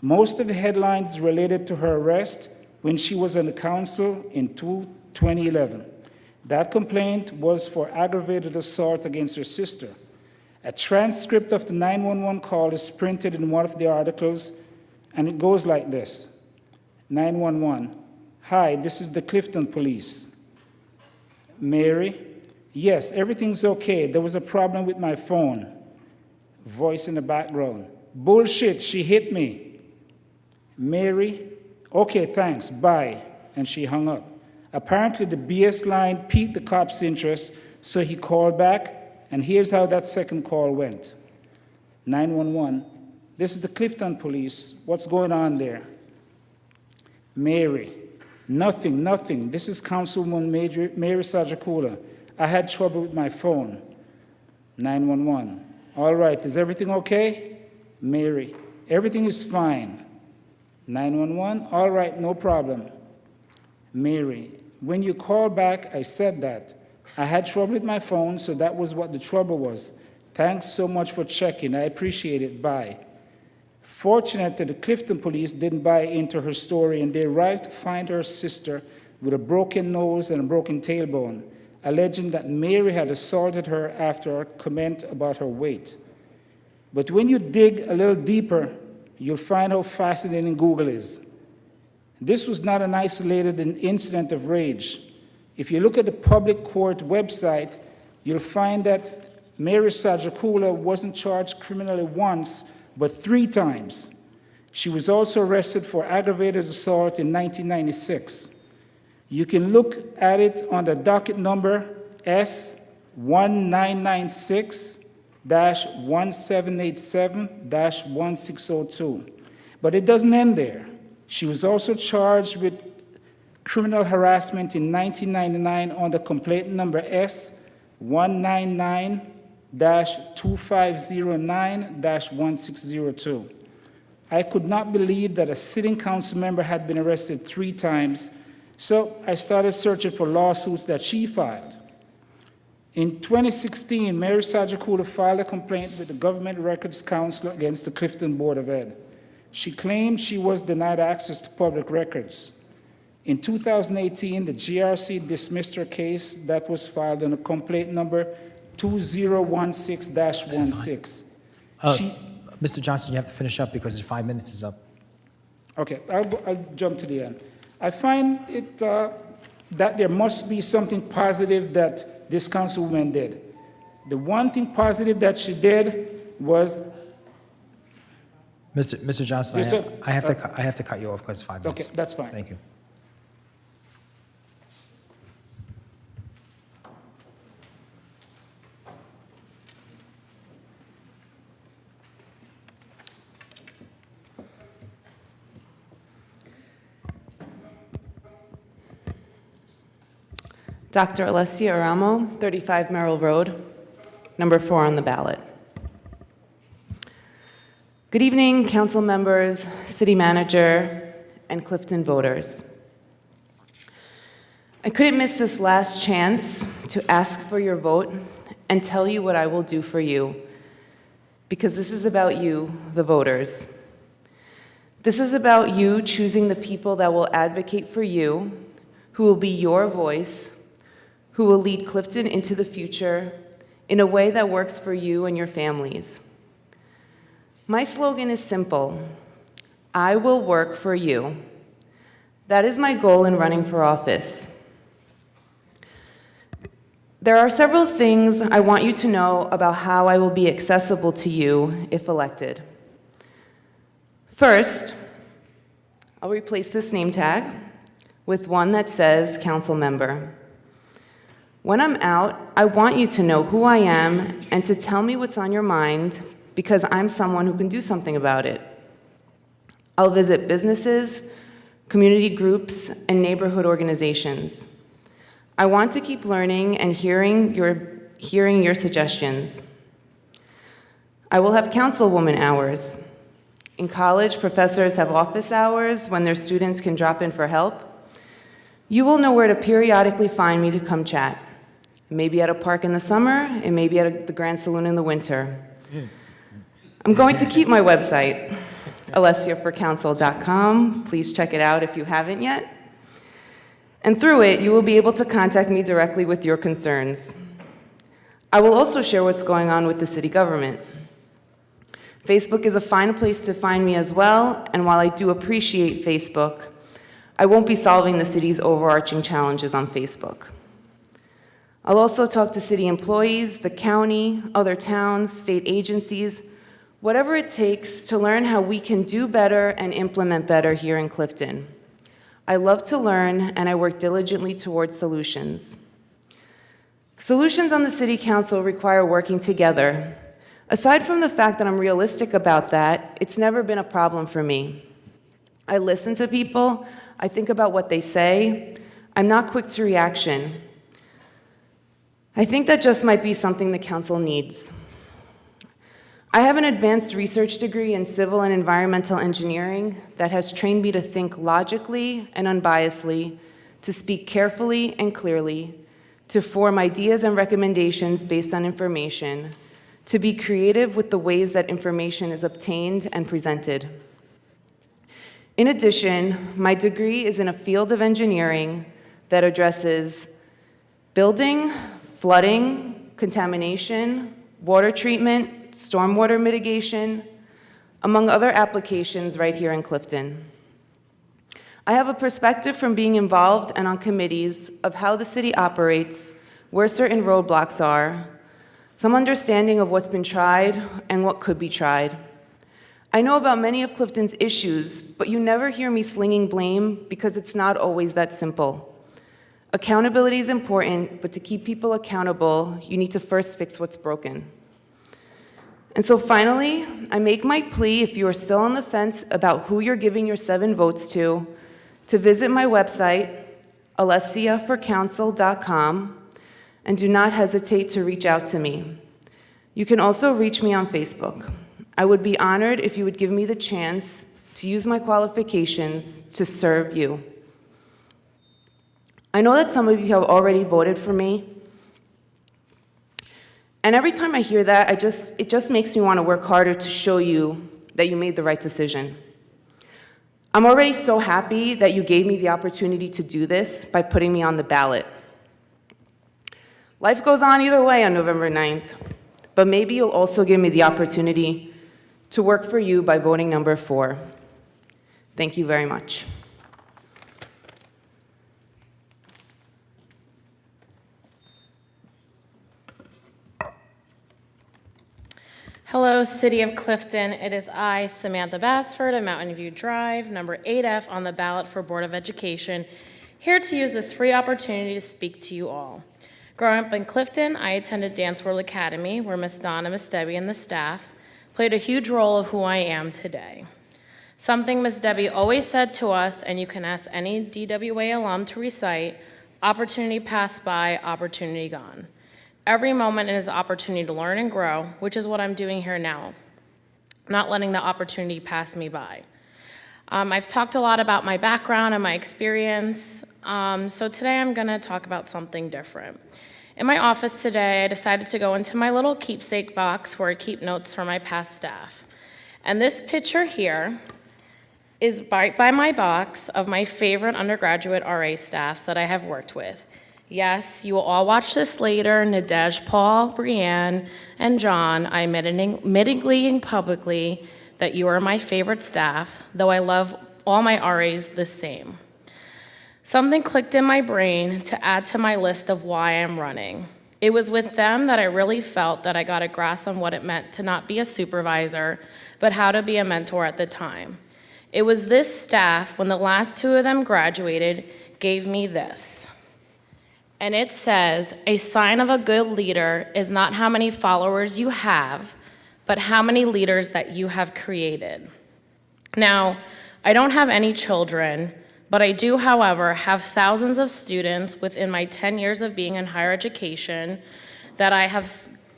[SPEAKER 6] Most of the headlines related to her arrest when she was on the council in 2011. That complaint was for aggravated assault against her sister. A transcript of the 911 call is printed in one of the articles, and it goes like this. 911, hi, this is the Clifton Police. Mary, yes, everything's okay. There was a problem with my phone. Voice in the background, bullshit, she hit me. Mary, okay, thanks, bye. And she hung up. Apparently the BS line piqued the cop's interest, so he called back, and here's how that second call went. 911, this is the Clifton Police. What's going on there? Mary, nothing. This is Councilwoman Mary Sajakula. I had trouble with my phone. 911, all right, is everything okay? Mary, everything is fine. 911, all right, no problem. Mary, when you called back, I said that. I had trouble with my phone, so that was what the trouble was. Thanks so much for checking. I appreciate it. Bye. Fortunately, the Clifton Police didn't buy into her story, and they arrived to find her sister with a broken nose and a broken tailbone, alleging that Mary had assaulted her after a comment about her weight. But when you dig a little deeper, you'll find how fascinating Google is. This was not an isolated incident of rage. If you look at the public court website, you'll find that Mary Sajakula wasn't charged criminally once, but 3 times. She was also arrested for aggravated assault in 1996. You can look at it on the docket number S1996-1787-1602. But it doesn't end there. She was also charged with criminal harassment in 1999 on the complaint number S199-2509-1602. I could not believe that a sitting council member had been arrested 3 times, so I started searching for lawsuits that she filed. In 2016, Mary Sajakula filed a complaint with the Government Records Council against the Clifton Board of Ed. She claimed she was denied access to public records. In 2018, the GRC dismissed her case that was filed on a complaint number 2016-16.
[SPEAKER 1] Mr. Johnson, you have to finish up because 5 minutes is up.
[SPEAKER 6] Okay, I'll jump to the end. I find it that there must be something positive that this councilwoman did. The one thing positive that she did was...
[SPEAKER 1] Mr. Johnson,
[SPEAKER 6] Yes, sir.
[SPEAKER 1] I have to cut you off because 5 minutes.
[SPEAKER 6] Okay, that's fine.
[SPEAKER 1] Thank you.
[SPEAKER 16] Dr. Alessia Aramo, 35 Merrill Road, number 4 on the ballot. Good evening, council members, city manager, and Clifton voters. I couldn't miss this last chance to ask for your vote and tell you what I will do for you, because this is about you, the voters. This is about you choosing the people that will advocate for you, who will be your voice, who will lead Clifton into the future in a way that works for you and your families. My slogan is simple: I will work for you. That is my goal in running for office. There are several things I want you to know about how I will be accessible to you if elected. First, I'll replace this name tag with one that says council member. When I'm out, I want you to know who I am and to tell me what's on your mind, because I'm someone who can do something about it. I'll visit businesses, community groups, and neighborhood organizations. I want to keep learning and hearing your suggestions. I will have councilwoman hours. In college, professors have office hours when their students can drop in for help. You will know where to periodically find me to come chat. It may be at a park in the summer, it may be at the Grand Saloon in the winter. I'm going to keep my website, alessiaforcouncil.com. Please check it out if you haven't yet. And through it, you will be able to contact me directly with your concerns. I will also share what's going on with the city government. Facebook is a fine place to find me as well, and while I do appreciate Facebook, I won't be solving the city's overarching challenges on Facebook. I'll also talk to city employees, the county, other towns, state agencies, whatever it takes to learn how we can do better and implement better here in Clifton. I love to learn, and I work diligently towards solutions. Solutions on the City Council require working together. Aside from the fact that I'm realistic about that, it's never been a problem for me. I listen to people, I think about what they say, I'm not quick to reaction. I think that just might be something the council needs. I have an advanced research degree in civil and environmental engineering that has trained me to think logically and unbiasedly, to speak carefully and clearly, to form ideas and recommendations based on information, to be creative with the ways that information is obtained and presented. In addition, my degree is in a field of engineering that addresses building, flooding, contamination, water treatment, stormwater mitigation, among other applications right here in Clifton. I have a perspective from being involved and on committees of how the city operates, where certain roadblocks are, some understanding of what's been tried and what could be tried. I know about many of Clifton's issues, but you never hear me slinging blame because it's not always that simple. Accountability is important, but to keep people accountable, you need to first fix what's broken. And so finally, I make my plea, if you are still on the fence about who you're giving your 7 votes to visit my website, alessiaforcouncil.com, and do not hesitate to reach out to me. You can also reach me on Facebook. I would be honored if you would give me the chance to use my qualifications to serve you. I know that some of you have already voted for me, and every time I hear that, it just makes me want to work harder to show you that you made the right decision. I'm already so happy that you gave me the opportunity to do this by putting me on the ballot. Life goes on either way on November 9th, but maybe you'll also give me the opportunity to work for you by voting number 4. Thank you very much.
[SPEAKER 17] Hello, City of Clifton. It is I, Samantha Bassford of Mountain View Drive, number 8F on the ballot for Board of Education, here to use this free opportunity to speak to you all. Growing up in Clifton, I attended Dance World Academy, where Miss Donna, Miss Debbie, and the staff played a huge role of who I am today. Something Miss Debbie always said to us, and you can ask any DWA alum to recite, opportunity passed by, opportunity gone. Every moment is an opportunity to learn and grow, which is what I'm doing here now, not letting the opportunity pass me by. I've talked a lot about my background and my experience. So today I'm going to talk about something different. In my office today, I decided to go into my little keepsake box where I keep notes for my past staff. And this picture here is by my box of my favorite undergraduate RA staffs that I have worked with. Yes, you will all watch this later. Nadej, Paul, Brianne, and John, I'm admitting publicly that you are my favorite staff, though I love all my RAs the same. Something clicked in my brain to add to my list of why I'm running. It was with them that I really felt that I got a grasp on what it meant to not be a supervisor, but how to be a mentor at the time. It was this staff, when the last two of them graduated, gave me this. And it says, a sign of a good leader is not how many followers you have, but how many leaders that you have created. Now, I don't have any children, but I do, however, have thousands of students within my 10 years of being in higher education that I have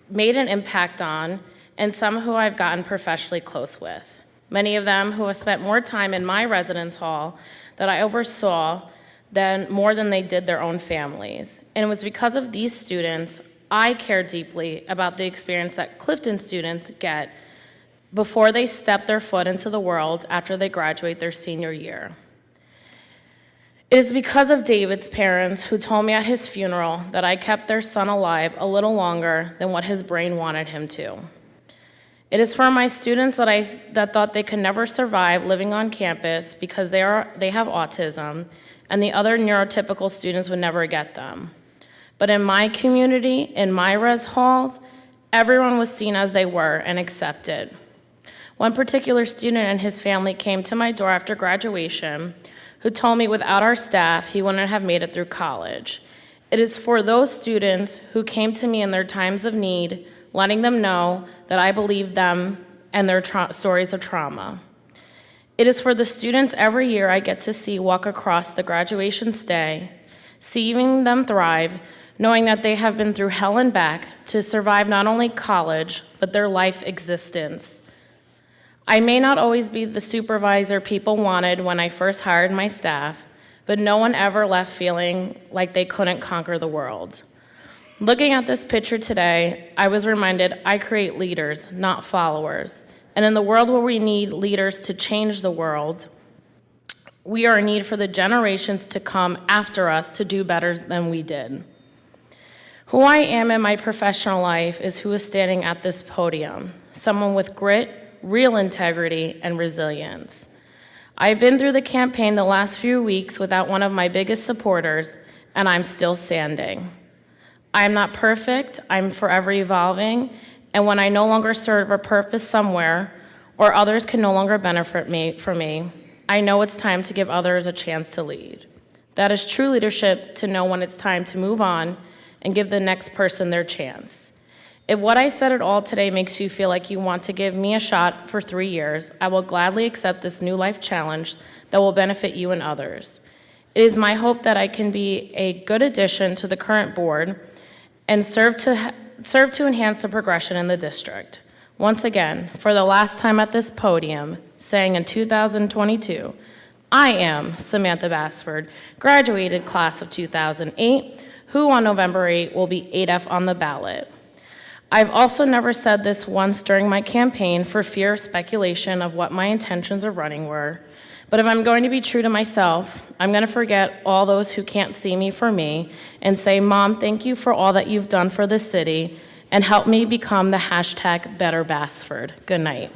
[SPEAKER 17] made an impact on, and some who I've gotten professionally close with. Many of them who have spent more time in my residence hall that I oversaw more than they did their own families. And it was because of these students, I care deeply about the experience that Clifton students get before they step their foot into the world after they graduate their senior year. It is because of David's parents who told me at his funeral that I kept their son alive a little longer than what his brain wanted him to. It is for my students that thought they could never survive living on campus because they have autism and the other neurotypical students would never get them. But in my community, in my res halls, everyone was seen as they were and accepted. One particular student and his family came to my door after graduation who told me without our staff, he wouldn't have made it through college. It is for those students who came to me in their times of need, letting them know that I believe them and their stories of trauma. It is for the students every year I get to see walk across the graduation stay, seeing them thrive, knowing that they have been through hell and back to survive not only college, but their life existence. I may not always be the supervisor people wanted when I first hired my staff, but no one ever left feeling like they couldn't conquer the world. Looking at this picture today, I was reminded I create leaders, not followers. And in the world where we need leaders to change the world, we are in need for the generations to come after us to do better than we did. Who I am in my professional life is who is standing at this podium, someone with grit, real integrity, and resilience. I've been through the campaign the last few weeks without one of my biggest supporters, and I'm still standing. I'm not perfect, I'm forever evolving, and when I no longer serve a purpose somewhere, or others can no longer benefit from me, I know it's time to give others a chance to lead. That is true leadership, to know when it's time to move on and give the next person their chance. If what I said at all today makes you feel like you want to give me a shot for 3 years, I will gladly accept this new life challenge that will benefit you and others. It is my hope that I can be a good addition to the current board and serve to enhance the progression in the district. Once again, for the last time at this podium, saying in 2022, I am Samantha Bassford, graduated class of 2008, who on November 8 will be 8F on the ballot. I've also never said this once during my campaign for fear of speculation of what my intentions of running were. But if I'm going to be true to myself, I'm going to forget all those who can't see me for me and say, Mom, thank you for all that you've done for this city, and help me become the hashtag Better Bassford. Good night.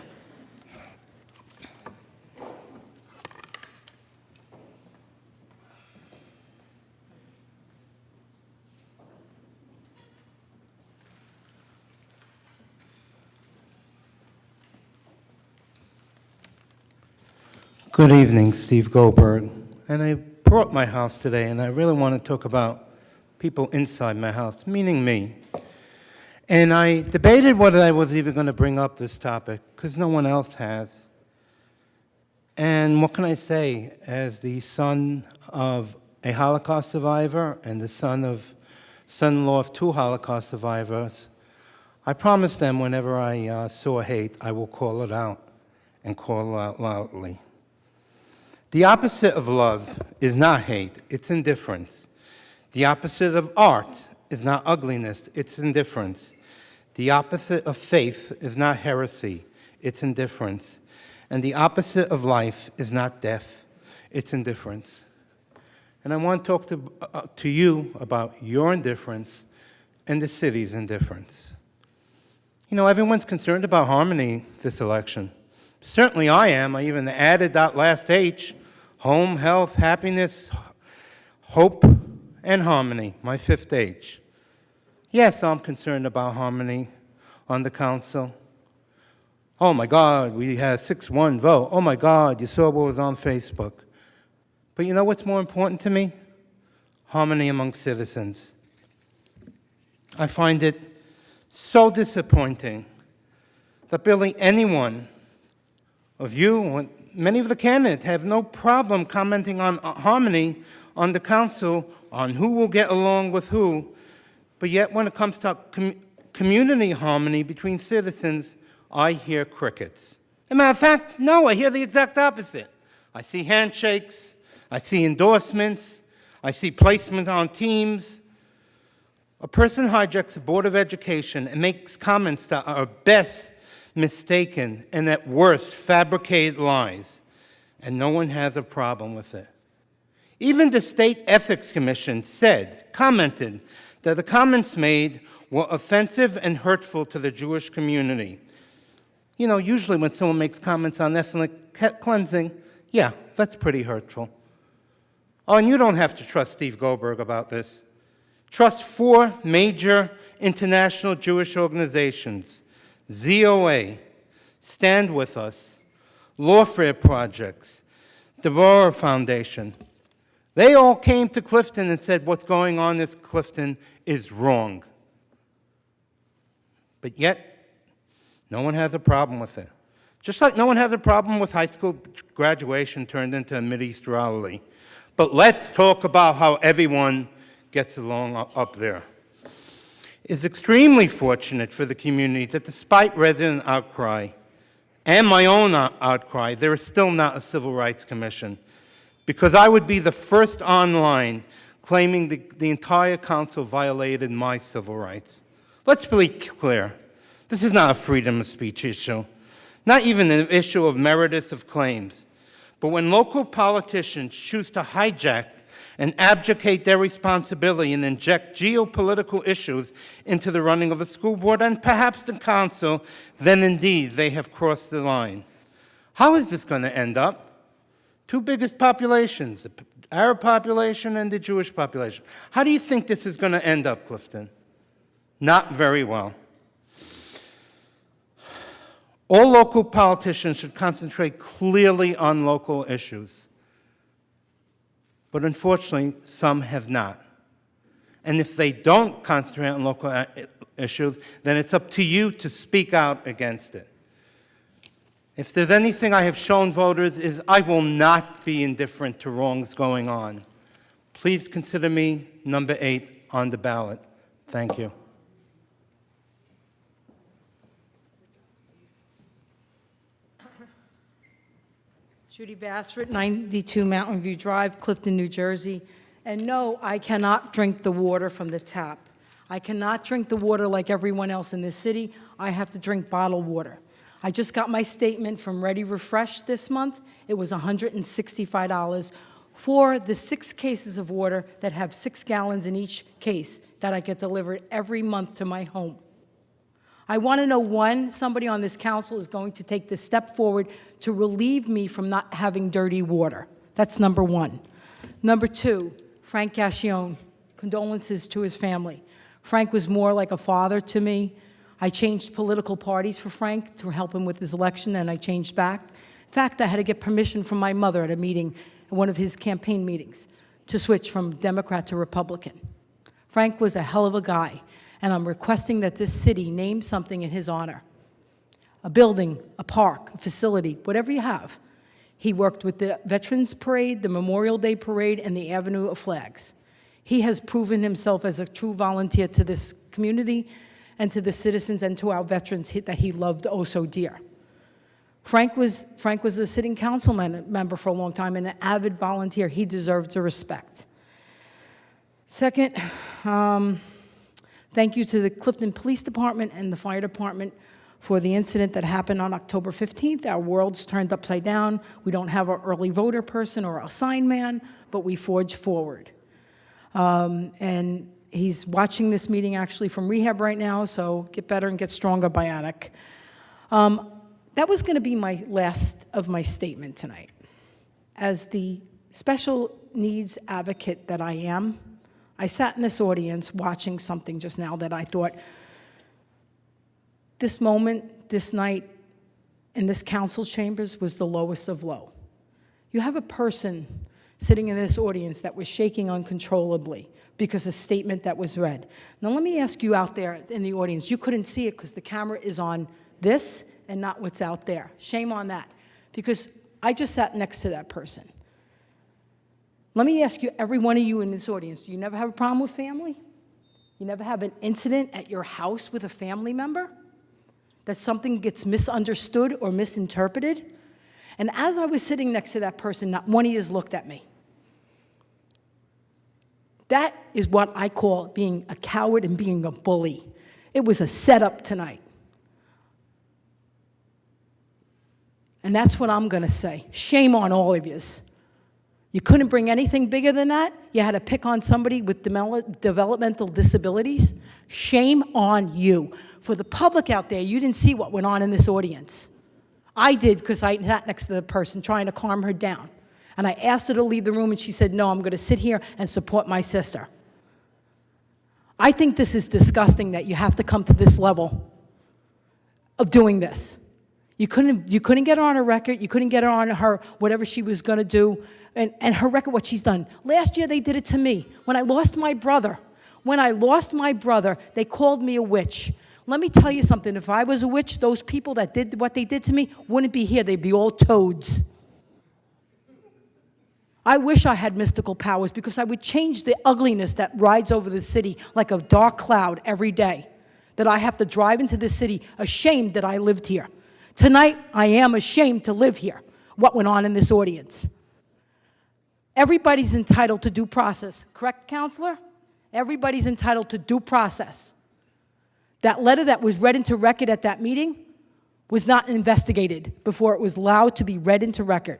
[SPEAKER 18] Good evening, Steve Goldberg. And I brought my house today, and I really want to talk about people inside my house, meaning me. And I debated whether I was even going to bring up this topic, because no one else has. And what can I say? As the son of a Holocaust survivor and the son-in-law of 2 Holocaust survivors, I promised them whenever I saw hate, I will call it out and call it out loudly. The opposite of love is not hate, it's indifference. The opposite of art is not ugliness, it's indifference. The opposite of faith is not heresy, it's indifference. And the opposite of life is not death, it's indifference. And I want to talk to you about your indifference and the city's indifference. You know, everyone's concerned about harmony this election. Certainly I am. I even added that last H, home, health, happiness, hope, and harmony, my fifth H. Yes, I'm concerned about harmony on the council. Oh my God, we had a 6-1 vote. Oh my God, you saw what was on Facebook. But you know what's more important to me? Harmony among citizens. I find it so disappointing that barely anyone of you, many of the candidates, have no problem commenting on harmony on the council, on who will get along with who, but yet when it comes to community harmony between citizens, I hear crickets. As a matter of fact, no, I hear the exact opposite. I see handshakes, I see endorsements, I see placement on teams. A person hijacks the Board of Education and makes comments that are best mistaken and at worst fabricated lies, and no one has a problem with it. Even the State Ethics Commission commented that the comments made were offensive and hurtful to the Jewish community. You know, usually when someone makes comments on ethnic cleansing, yeah, that's pretty hurtful. Oh, and you don't have to trust Steve Goldberg about this. Trust 4 major international Jewish organizations, ZOA, Stand With Us, Lawfare Projects, Deborah Foundation. They all came to Clifton and said what's going on in Clifton is wrong. But yet, no one has a problem with it. Just like no one has a problem with high school graduation turned into a Mideast rally. But let's talk about how everyone gets along up there. It's extremely fortunate for the community that despite resident outcry and my own outcry, there is still not a Civil Rights Commission, because I would be the first online claiming the entire council violated my civil rights. Let's be clear. This is not a freedom of speech issue, not even an issue of meritus of claims. But when local politicians choose to hijack and abdicate their responsibility and inject geopolitical issues into the running of a school board and perhaps the council, then indeed they have crossed the line. How is this going to end up? 2 biggest populations, the Arab population and the Jewish population. How do you think this is going to end up, Clifton? Not very well. All local politicians should concentrate clearly on local issues. But unfortunately, some have not. And if they don't concentrate on local issues, then it's up to you to speak out against it. If there's anything I have shown voters is I will not be indifferent to wrongs going on. Please consider me number 8 on the ballot. Thank you.
[SPEAKER 19] Judy Bassford, 92 Mountain View Drive, Clifton, New Jersey. And no, I cannot drink the water from the tap. I cannot drink the water like everyone else in this city. I have to drink bottled water. I just got my statement from Ready Refresh this month. It was $165 for the 6 cases of water that have 6 gallons in each case that I get delivered every month to my home. I want to know when somebody on this council is going to take the step forward to relieve me from not having dirty water. That's number 1. Number 2, Frank Gascione. Condolences to his family. Frank was more like a father to me. I changed political parties for Frank to help him with his election, and I changed back. In fact, I had to get permission from my mother at a meeting, one of his campaign meetings, to switch from Democrat to Republican. Frank was a hell of a guy, and I'm requesting that this city name something in his honor. A building, a park, a facility, whatever you have. He worked with the Veterans Parade, the Memorial Day Parade, and the Avenue of Flags. He has proven himself as a true volunteer to this community and to the citizens and to our veterans that he loved oh so dear. Frank was a sitting council member for a long time and an avid volunteer. He deserves the respect. Second, thank you to the Clifton Police Department and the Fire Department for the incident that happened on October 15th. Our world's turned upside down. We don't have our early voter person or a sign man, but we forge forward. And he's watching this meeting actually from rehab right now, so get better and get stronger, Bionic. That was going to be my last of my statement tonight. As the special needs advocate that I am, I sat in this audience watching something just now that I thought, this moment, this night, in this council chambers was the lowest of low. You have a person sitting in this audience that was shaking uncontrollably because a statement that was read. Now let me ask you out there in the audience, you couldn't see it because the camera is on this and not what's out there. Shame on that, because I just sat next to that person. Let me ask you, every one of you in this audience, do you never have a problem with family? You never have an incident at your house with a family member? That something gets misunderstood or misinterpreted? And as I was sitting next to that person, not one of you looked at me. That is what I call being a coward and being a bully. It was a setup tonight. And that's what I'm going to say. Shame on all of yous. You couldn't bring anything bigger than that? You had to pick on somebody with developmental disabilities? Shame on you. For the public out there, you didn't see what went on in this audience. I did, because I sat next to the person trying to calm her down. And I asked her to leave the room, and she said, no, I'm going to sit here and support my sister. I think this is disgusting that you have to come to this level of doing this. You couldn't get her on her record. You couldn't get her on her whatever she was going to do. And her record, what she's done. Last year, they did it to me. When I lost my brother, they called me a witch. Let me tell you something. If I was a witch, those people that did what they did to me wouldn't be here. They'd be all toads. I wish I had mystical powers, because I would change the ugliness that rides over the city like a dark cloud every day, that I have to drive into this city ashamed that I lived here. Tonight, I am ashamed to live here, what went on in this audience. Everybody's entitled to due process. Correct, counselor? Everybody's entitled to due process. That letter that was read into record at that meeting was not investigated before it was allowed to be read into record.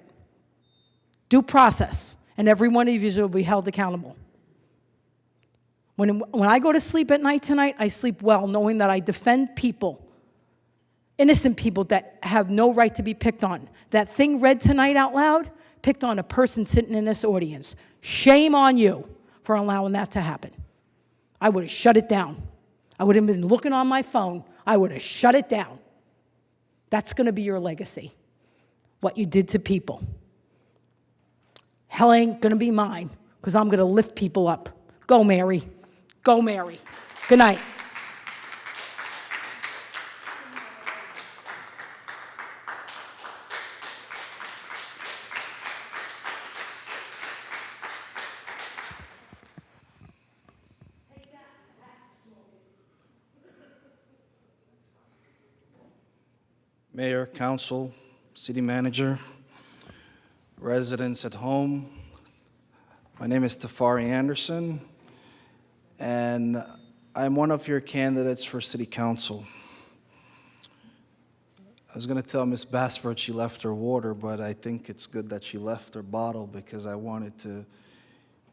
[SPEAKER 19] Due process, and every one of you will be held accountable. When I go to sleep at night tonight, I sleep well knowing that I defend people, innocent people that have no right to be picked on. That thing read tonight out loud picked on a person sitting in this audience. Shame on you for allowing that to happen. I would have shut it down. I would have been looking on my phone. I would have shut it down. That's going to be your legacy, what you did to people. Hell ain't going to be mine, because I'm going to lift people up. Go, Mary. Go, Mary. Good night.
[SPEAKER 20] Mayor, council, city manager, residents at home. My name is Tafari Anderson, and I'm one of your candidates for city council. I was going to tell Ms. Bassford she left her water, but I think it's good that she left her bottle, because I wanted to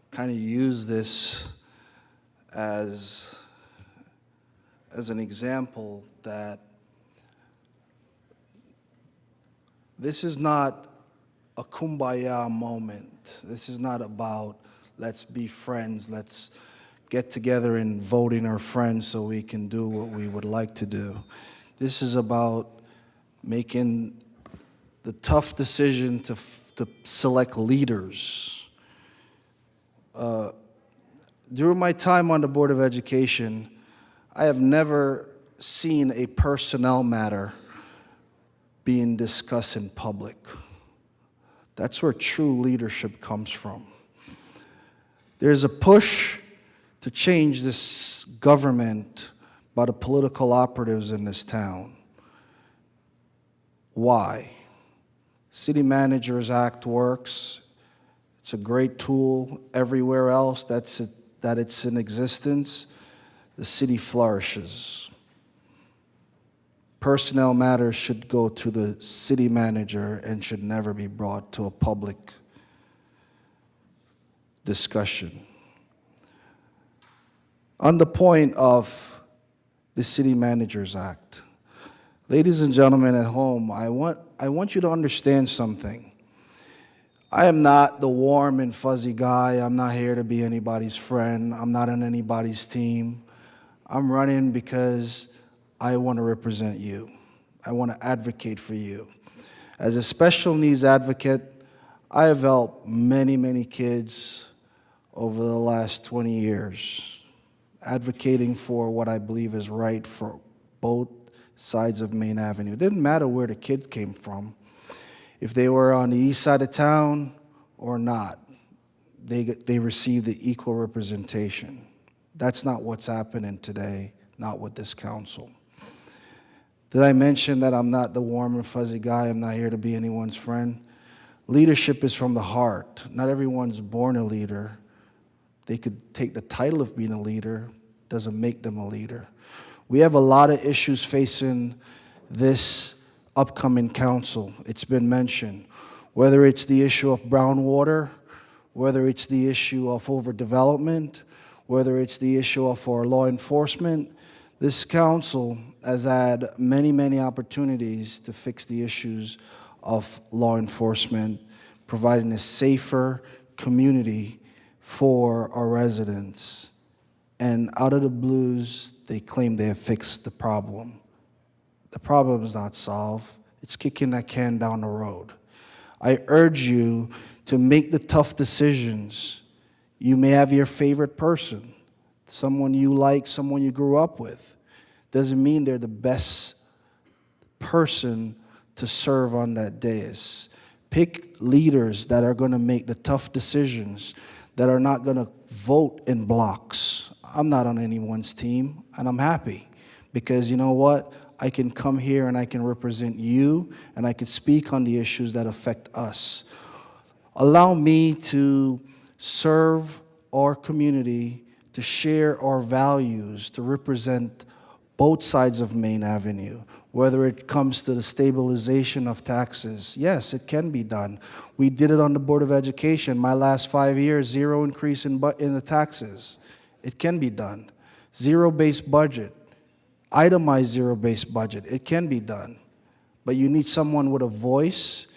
[SPEAKER 20] kind of use this as an example that this is not a kumbaya moment. This is not about let's be friends, let's get together and vote in our friends so we can do what we would like to do. This is about making the tough decision to select leaders. During my time on the Board of Education, I have never seen a personnel matter being discussed in public. That's where true leadership comes from. There's a push to change this government by the political operatives in this town. Why? City Managers Act works. It's a great tool. Everywhere else that it's in existence, the city flourishes. Personnel matters should go to the city manager and should never be brought to a public discussion. On the point of the City Managers Act, ladies and gentlemen at home, I want you to understand something. I am not the warm and fuzzy guy. I'm not here to be anybody's friend. I'm not on anybody's team. I'm running because I want to represent you. I want to advocate for you. As a special needs advocate, I have helped many, many kids over the last 20 years, advocating for what I believe is right for both sides of Main Avenue. It didn't matter where the kid came from. If they were on the east side of town or not, they received the equal representation. That's not what's happening today, not with this council. Did I mention that I'm not the warm and fuzzy guy? I'm not here to be anyone's friend. Leadership is from the heart. Not everyone's born a leader. They could take the title of being a leader, doesn't make them a leader. We have a lot of issues facing this upcoming council. It's been mentioned. Whether it's the issue of brown water, whether it's the issue of overdevelopment, whether it's the issue of our law enforcement, this council has had many, many opportunities to fix the issues of law enforcement, providing a safer community for our residents. And out of the blues, they claim they have fixed the problem. The problem is not solved. It's kicking that can down the road. I urge you to make the tough decisions. You may have your favorite person, someone you like, someone you grew up with. Doesn't mean they're the best person to serve on that dais. Pick leaders that are going to make the tough decisions, that are not going to vote in blocks. I'm not on anyone's team, and I'm happy because you know what? I can come here and I can represent you, and I can speak on the issues that affect us. Allow me to serve our community, to share our values, to represent both sides of Main Avenue, whether it comes to the stabilization of taxes. Yes, it can be done. We did it on the Board of Education. My last 5 years, 0 increase in the taxes. It can be done. Zero-based budget, itemized zero-based budget. It can be done. But you need someone with a voice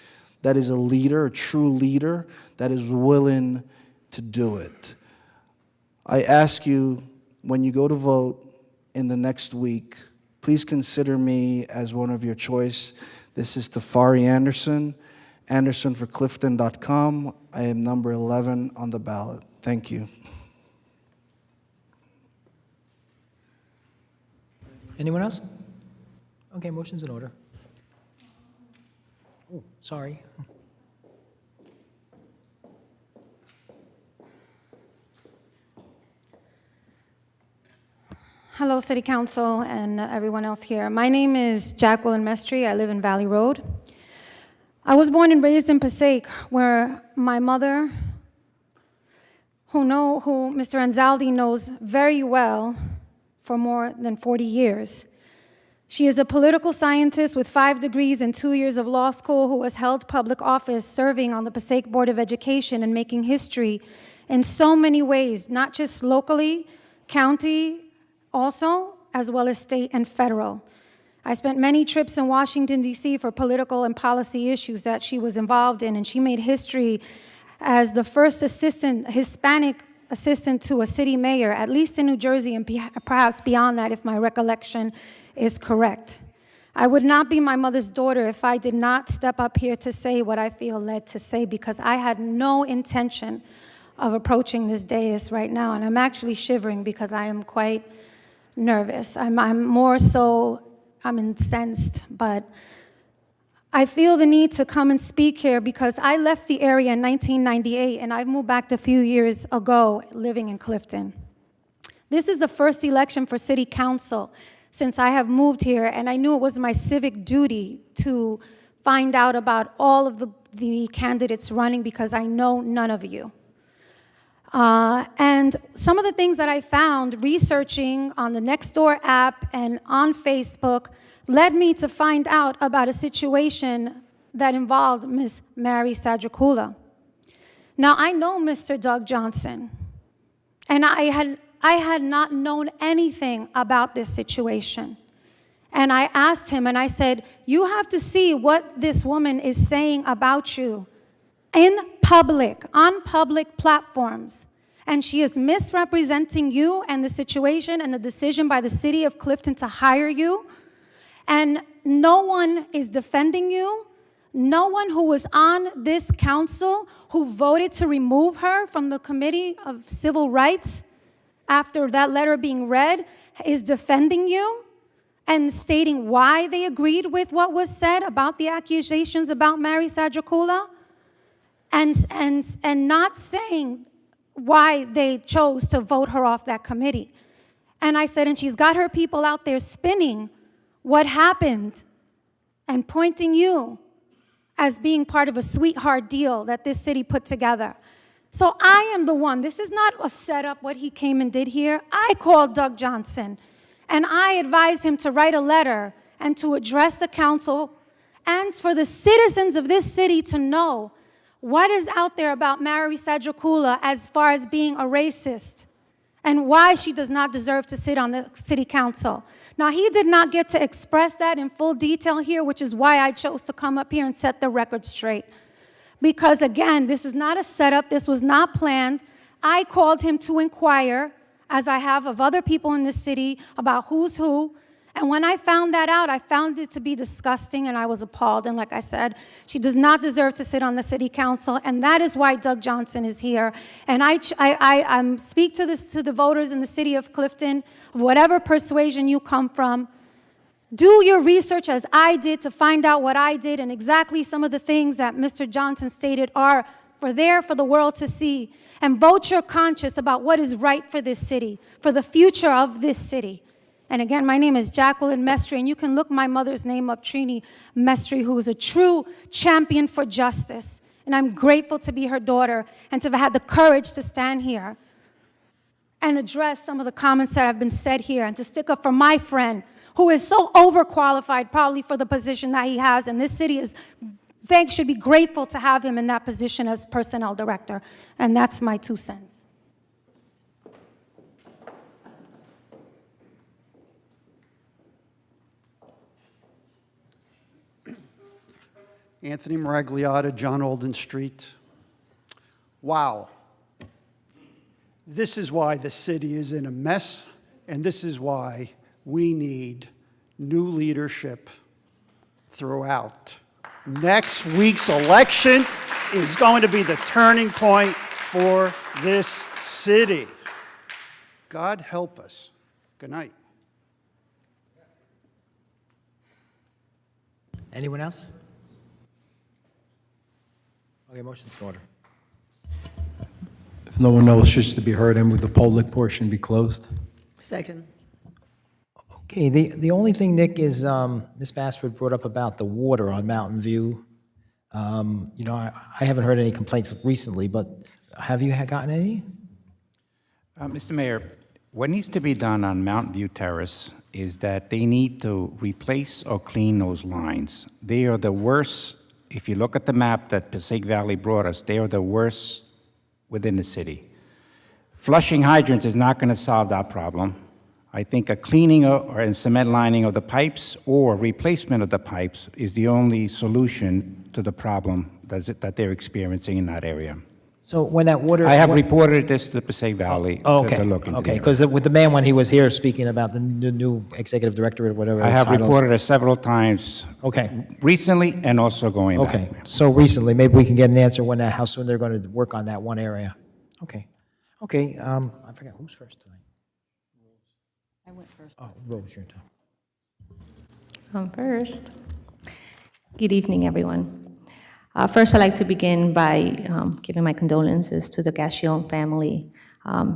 [SPEAKER 20] that is a leader, a true leader, that is willing to do it. I ask you, when you go to vote in the next week, please consider me as one of your choice. This is Tafari Anderson, andersonforclifton.com. I am number 11 on the ballot. Thank you.
[SPEAKER 1] Anyone else? Okay, motion's in order. Oh, sorry.
[SPEAKER 21] Hello, City Council and everyone else here. My name is Jacqueline Mestri. I live in Valley Road. I was born and raised in Passaic, where my mother, who Mr. Anzaldi knows very well for more than 40 years. She is a political scientist with 5 degrees and 2 years of law school who has held public office, serving on the Passaic Board of Education and making history in so many ways, not just locally, county, also, as well as state and federal. I spent many trips in Washington, D.C. for political and policy issues that she was involved in, and she made history as the first Hispanic assistant to a city mayor, at least in New Jersey, and perhaps beyond that if my recollection is correct. I would not be my mother's daughter if I did not step up here to say what I feel led to say, because I had no intention of approaching this dais right now, and I'm actually shivering because I am quite nervous. I'm incensed, but I feel the need to come and speak here because I left the area in 1998 and I've moved back a few years ago living in Clifton. This is the first election for City Council since I have moved here, and I knew it was my civic duty to find out about all of the candidates running because I know none of you. And some of the things that I found researching on the Nextdoor app and on Facebook led me to find out about a situation that involved Ms. Mary Sadrakula. Now, I know Mr. Doug Johnson, and I had not known anything about this situation. And I asked him, and I said, you have to see what this woman is saying about you in public, on public platforms. And she is misrepresenting you and the situation and the decision by the city of Clifton to hire you. And no one is defending you. No one who was on this council who voted to remove her from the Committee of Civil Rights after that letter being read is defending you and stating why they agreed with what was said about the accusations about Mary Sadrakula, and not saying why they chose to vote her off that committee. And I said, and she's got her people out there spinning what happened and pointing you as being part of a sweetheart deal that this city put together. So I am the one. This is not a setup, what he came and did here. I called Doug Johnson, and I advised him to write a letter and to address the council and for the citizens of this city to know what is out there about Mary Sadrakula as far as being a racist and why she does not deserve to sit on the city council. Now, he did not get to express that in full detail here, which is why I chose to come up here and set the record straight. Because again, this is not a setup, this was not planned. I called him to inquire, as I have of other people in this city, about who's who. And when I found that out, I found it to be disgusting, and I was appalled. And like I said, she does not deserve to sit on the city council, and that is why Doug Johnson is here. And I speak to the voters in the city of Clifton, of whatever persuasion you come from. Do your research as I did to find out what I did, and exactly some of the things that Mr. Johnson stated are for the world to see. And vote your conscience about what is right for this city, for the future of this city. And again, my name is Jacqueline Mestry, and you can look my mother's name up, Trini Mestry, who is a true champion for justice. And I'm grateful to be her daughter and to have had the courage to stand here and address some of the comments that have been said here and to stick up for my friend, who is so overqualified probably for the position that he has. And this city should be grateful to have him in that position as personnel director. And that's my 2 cents.
[SPEAKER 5] Anthony Maragliata, John Alden Street. Wow. This is why the city is in a mess, and this is why we need new leadership throughout. Next week's election is going to be the turning point for this city. God help us. Good night.
[SPEAKER 1] Anyone else? Okay, motion's in order.
[SPEAKER 3] If no one else wishes to be heard, I move the public portion be closed.
[SPEAKER 4] Second.
[SPEAKER 1] Okay, the only thing, Nick, is Ms. Bassford brought up about the water on Mountain View. I haven't heard any complaints recently, but have you gotten any?
[SPEAKER 7] Mr. Mayor, what needs to be done on Mountain View Terrace is that they need to replace or clean those lines. They are the worst. If you look at the map that Passaic Valley brought us, they are the worst within the city. Flushing hydrants is not going to solve that problem. I think a cleaning or a cement lining of the pipes or replacement of the pipes is the only solution to the problem that they're experiencing in that area.
[SPEAKER 1] So when that water...
[SPEAKER 7] I have reported this to the Passaic Valley to look into
[SPEAKER 1] Okay, because with the man when he was here speaking about the new executive director or whatever...
[SPEAKER 7] I have
[SPEAKER 1] the title is.
[SPEAKER 7] reported it several times.
[SPEAKER 1] Okay.
[SPEAKER 7] Recently and also going back.
[SPEAKER 1] Okay, so recently, maybe we can get an answer how soon they're going to work on that one area. Okay. Okay, I forgot, who's first tonight?
[SPEAKER 4] I went first.
[SPEAKER 1] Oh, Rose, your turn.
[SPEAKER 22] First. Good evening, everyone. First, I'd like to begin by giving my condolences to the Gassion family.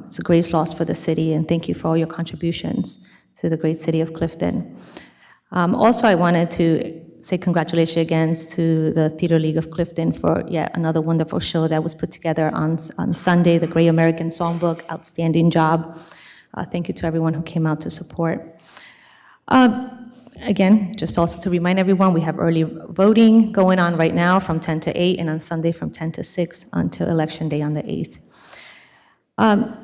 [SPEAKER 22] It's a great loss for the city, and thank you for all your contributions to the great city of Clifton. Also, I wanted to say congratulations again to the Theater League of Clifton for yet another wonderful show that was put together on Sunday, the Great American Songbook. Outstanding job. Thank you to everyone who came out to support. Again, just also to remind everyone, we have early voting going on right now from 10 to 8, and on Sunday from 10 to 6 until Election Day on the 8th.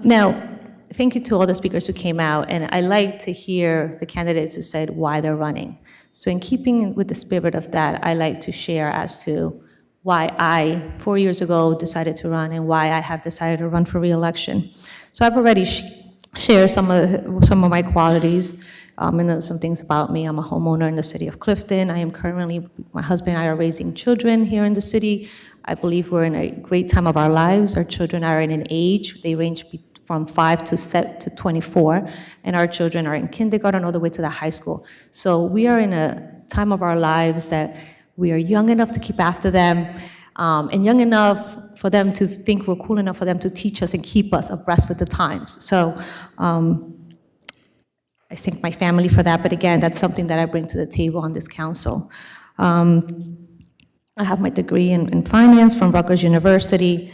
[SPEAKER 22] Now, thank you to all the speakers who came out, and I like to hear the candidates who said why they're running. So in keeping with the spirit of that, I like to share as to why I, 4 years ago, decided to run and why I have decided to run for re-election. So I've already shared some of my qualities and some things about me. I'm a homeowner in the city of Clifton. I am currently, my husband and I are raising children here in the city. I believe we're in a great time of our lives. Our children are in an age, they range from 5 to 24, and our children are in kindergarten all the way to the high school. So we are in a time of our lives that we are young enough to keep after them, and young enough for them to think we're cool enough for them to teach us and keep us abreast with the times. So I thank my family for that, but again, that's something that I bring to the table on this council. I have my degree in finance from Rutgers University,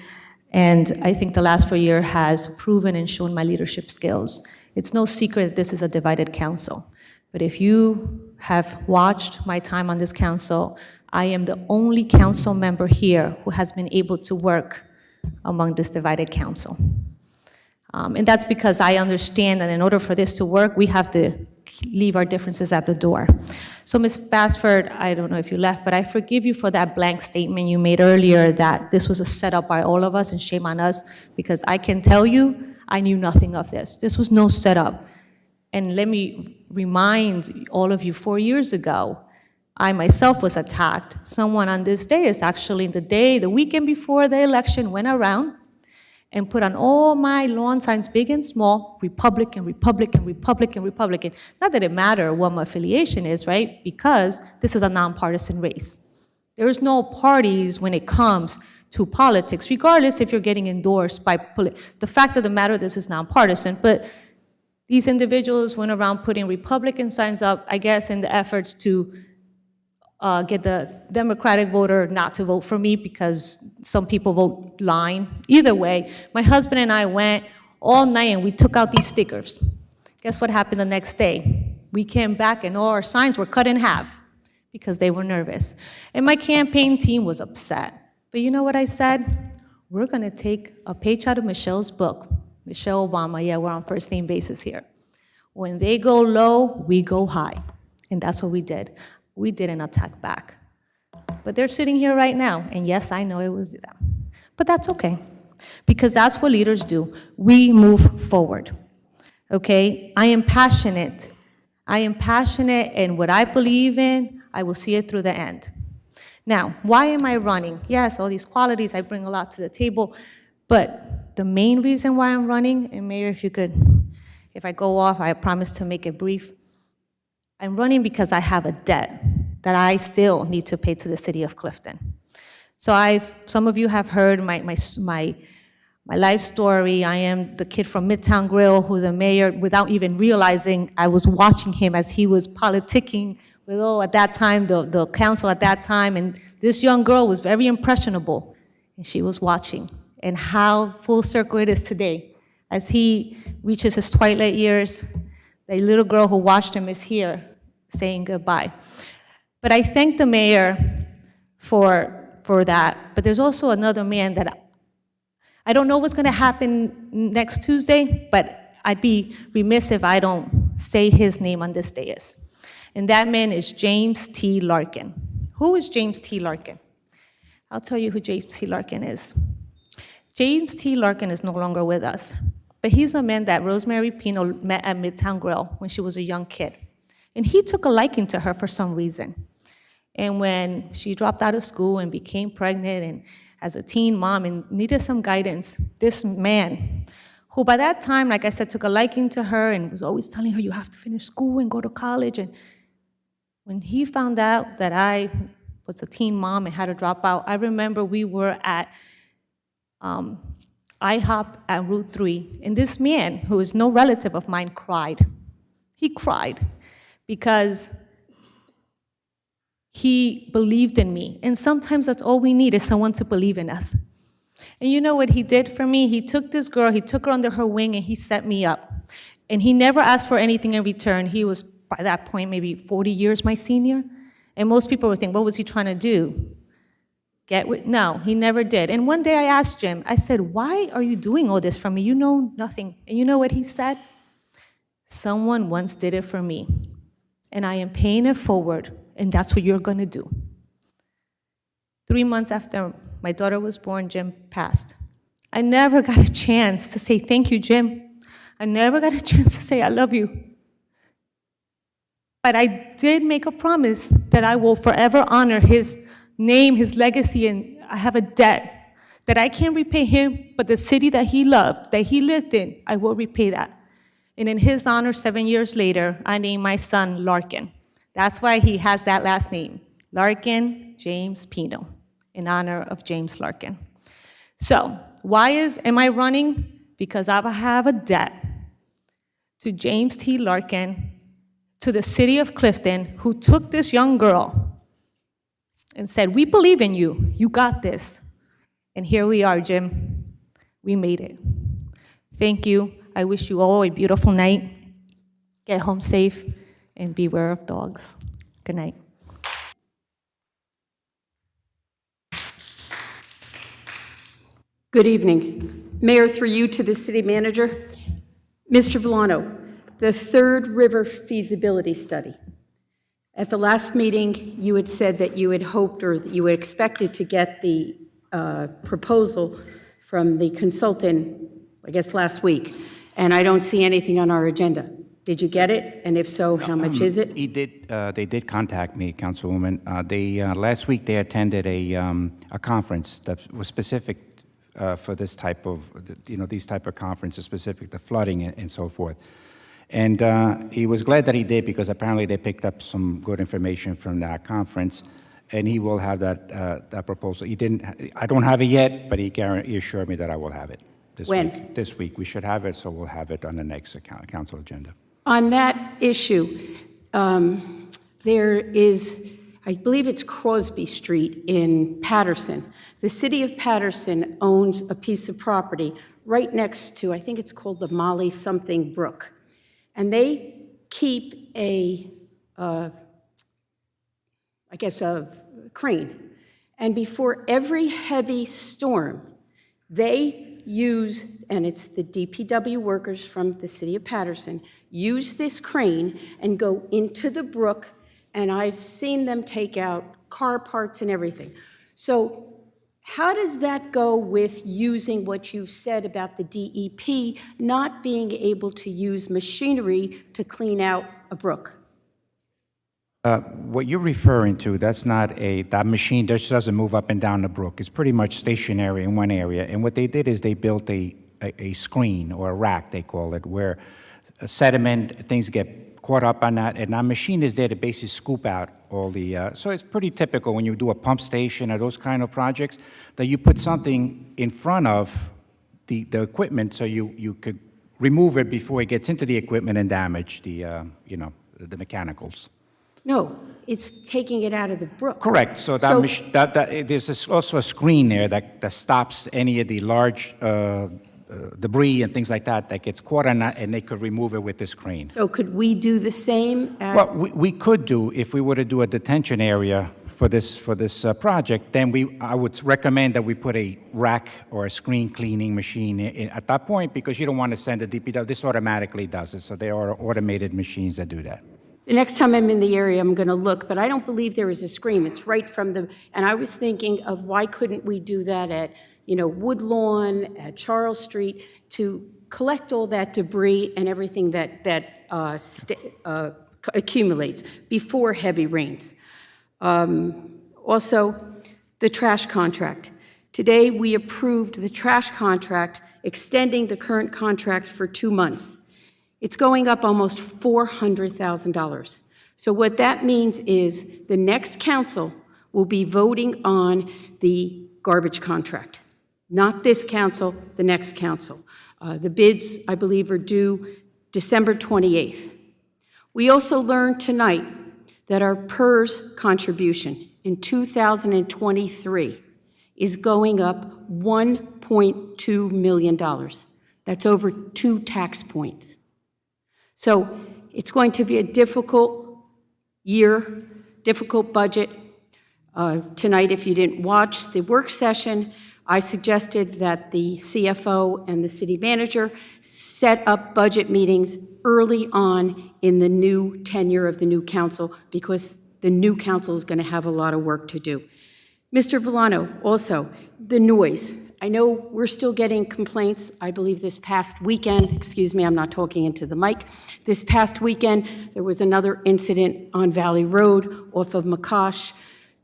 [SPEAKER 22] and I think the last 4 years has proven and shown my leadership skills. It's no secret that this is a divided council, but if you have watched my time on this council, I am the only council member here who has been able to work among this divided council. And that's because I understand that in order for this to work, we have to leave our differences at the door. So Ms. Basford, I don't know if you left, but I forgive you for that blank statement you made earlier that this was a setup by all of us and shame on us, because I can tell you I knew nothing of this. This was no setup. And let me remind all of you, 4 years ago, I myself was attacked. Someone on this day is actually the weekend before the election, went around and put on all my lawn signs, big and small, Republican, Republican, Republican, Republican. Not that it matters what my affiliation is, right? Because this is a nonpartisan race. There is no parties when it comes to politics, regardless if you're getting endorsed by the fact of the matter, this is nonpartisan, but these individuals went around putting Republican signs up, I guess, in the efforts to get the Democratic voter not to vote for me because some people vote line. Either way, my husband and I went all night and we took out these stickers. Guess what happened the next day? We came back and all our signs were cut in half because they were nervous. And my campaign team was upset. But you know what I said? We're gonna take a page out of Michelle's book. Michelle Obama, yeah, we're on first name basis here. When they go low, we go high. And that's what we did. We didn't attack back. But they're sitting here right now, and yes, I know it was them. But that's okay, because that's what leaders do. We move forward, okay? I am passionate. I am passionate in what I believe in. I will see it through the end. Now, why am I running? Yes, all these qualities, I bring a lot to the table, but the main reason why I'm running, and Mayor, if I go off, I promise to make it brief. I'm running because I have a debt that I still need to pay to the city of Clifton. So some of you have heard my life story. I am the kid from Midtown Grill who the mayor, without even realizing, I was watching him as he was politicking with, at that time, the council at that time, and this young girl was very impressionable, and she was watching, and how full circle it is today. As he reaches his twilight years, the little girl who watched him is here saying goodbye. But I thank the mayor for that. But there's also another man that I don't know what's going to happen next Tuesday, but I'd be remiss if I don't say his name on this dais. And that man is James T. Larkin. Who is James T. Larkin? I'll tell you who James T. Larkin is. James T. Larkin is no longer with us. But he's a man that Rosemary Pino met at Midtown Grill when she was a young kid. And he took a liking to her for some reason. And when she dropped out of school and became pregnant and as a teen mom and needed some guidance, this man, who by that time, like I said, took a liking to her and was always telling her, you have to finish school and go to college. And when he found out that I was a teen mom and had to drop out, I remember we were at IHOP at Route 3, and this man, who is no relative of mine, cried. He cried because He believed in me. And sometimes that's all we need is someone to believe in us. And you know what he did for me? He took this girl, he took her under her wing, and he set me up. And he never asked for anything in return. He was, by that point, maybe 40 years my senior. And most people would think, what was he trying to do? No, he never did. And one day I asked Jim, I said, why are you doing all this for me? You know nothing. And you know what he said? Someone once did it for me, and I am paying it forward, and that's what you're gonna do. 3 months after my daughter was born, Jim passed. I never got a chance to say, thank you, Jim. I never got a chance to say, I love you. But I did make a promise that I will forever honor his name, his legacy, and I have a debt that I can't repay him, but the city that he loved, that he lived in, I will repay that. And in his honor, 7 years later, I named my son Larkin. That's why he has that last name, Larkin James Pino, in honor of James Larkin. So, am I running? Because I have a debt to James T. Larkin, to the city of Clifton, who took this young girl and said, we believe in you, you got this. And here we are, Jim. We made it. Thank you. I wish you all a beautiful night. Get home safe and beware of dogs. Good night.
[SPEAKER 2] Good evening. Mayor, through you to the city manager. Mr. Villano, the Third River feasibility study. At the last meeting, you had said that you had hoped or that you had expected to get the proposal from the consultant, I guess, last week, and I don't see anything on our agenda. Did you get it? And if so, how much is it?
[SPEAKER 7] They did contact me, Councilwoman. Last week they attended a conference that was specific for this type of, these type of conferences, specific to flooding and so forth. And he was glad that he did, because apparently they picked up some good information from that conference, and he will have that proposal. I don't have it yet, but he assured me that I will have it this
[SPEAKER 2] When?
[SPEAKER 7] week. This week we should have it, so we'll have it on the next council agenda.
[SPEAKER 2] On that issue, there is, I believe it's Crosby Street in Patterson. The city of Patterson owns a piece of property right next to, I think it's called the Molly something Brook. And they keep a crane. And before every heavy storm, they use, and it's the DPW workers from the city of Patterson, use this crane and go into the brook, and I've seen them take out car parts and everything. So how does that go with using what you've said about the DEP not being able to use machinery to clean out a brook?
[SPEAKER 7] What you're referring to, that machine just doesn't move up and down the brook. It's pretty much stationary in one area. And what they did is they built a screen, or a rack, they call it, where sediment, things get caught up on that. And that machine is there to basically scoop out all the, so it's pretty typical when you do a pump station or those kind of projects, that you put something in front of the equipment so you could remove it before it gets into the equipment and damage the mechanicals.
[SPEAKER 2] No, it's taking it out of the brook.
[SPEAKER 7] Correct. So there's also a screen there that stops any of the large debris and things like that gets caught on that, and they could remove it with this crane.
[SPEAKER 2] So could we do the same?
[SPEAKER 7] Well, we could do, if we were to do a detention area for this project, then I would recommend that we put a rack or a screen cleaning machine at that point, because you don't want to send a DPW. This automatically does it, so there are automated machines that do that.
[SPEAKER 2] The next time I'm in the area, I'm going to look, but I don't believe there is a screen. It's right from and I was thinking of why couldn't we do that at, Woodlawn, at Charles Street, to collect all that debris and everything that accumulates before heavy rains. Also, the trash contract. Today, we approved the trash contract, extending the current contract for 2 months. It's going up almost $400,000. So what that means is the next council will be voting on the garbage contract. Not this council, the next council. The bids, I believe, are due December 28th. We also learned tonight that our PERS contribution in 2023 is going up $1.2 million. That's over 2 tax points. So it's going to be a difficult year, difficult budget. Tonight, if you didn't watch the work session, I suggested that the CFO and the city manager set up budget meetings early on in the new tenure of the new council, because the new council is going to have a lot of work to do. Mr. Villano, also, the noise. I know we're still getting complaints. I believe this past weekend, excuse me, I'm not talking into the mic. This past weekend, there was another incident on Valley Road off of McCosh.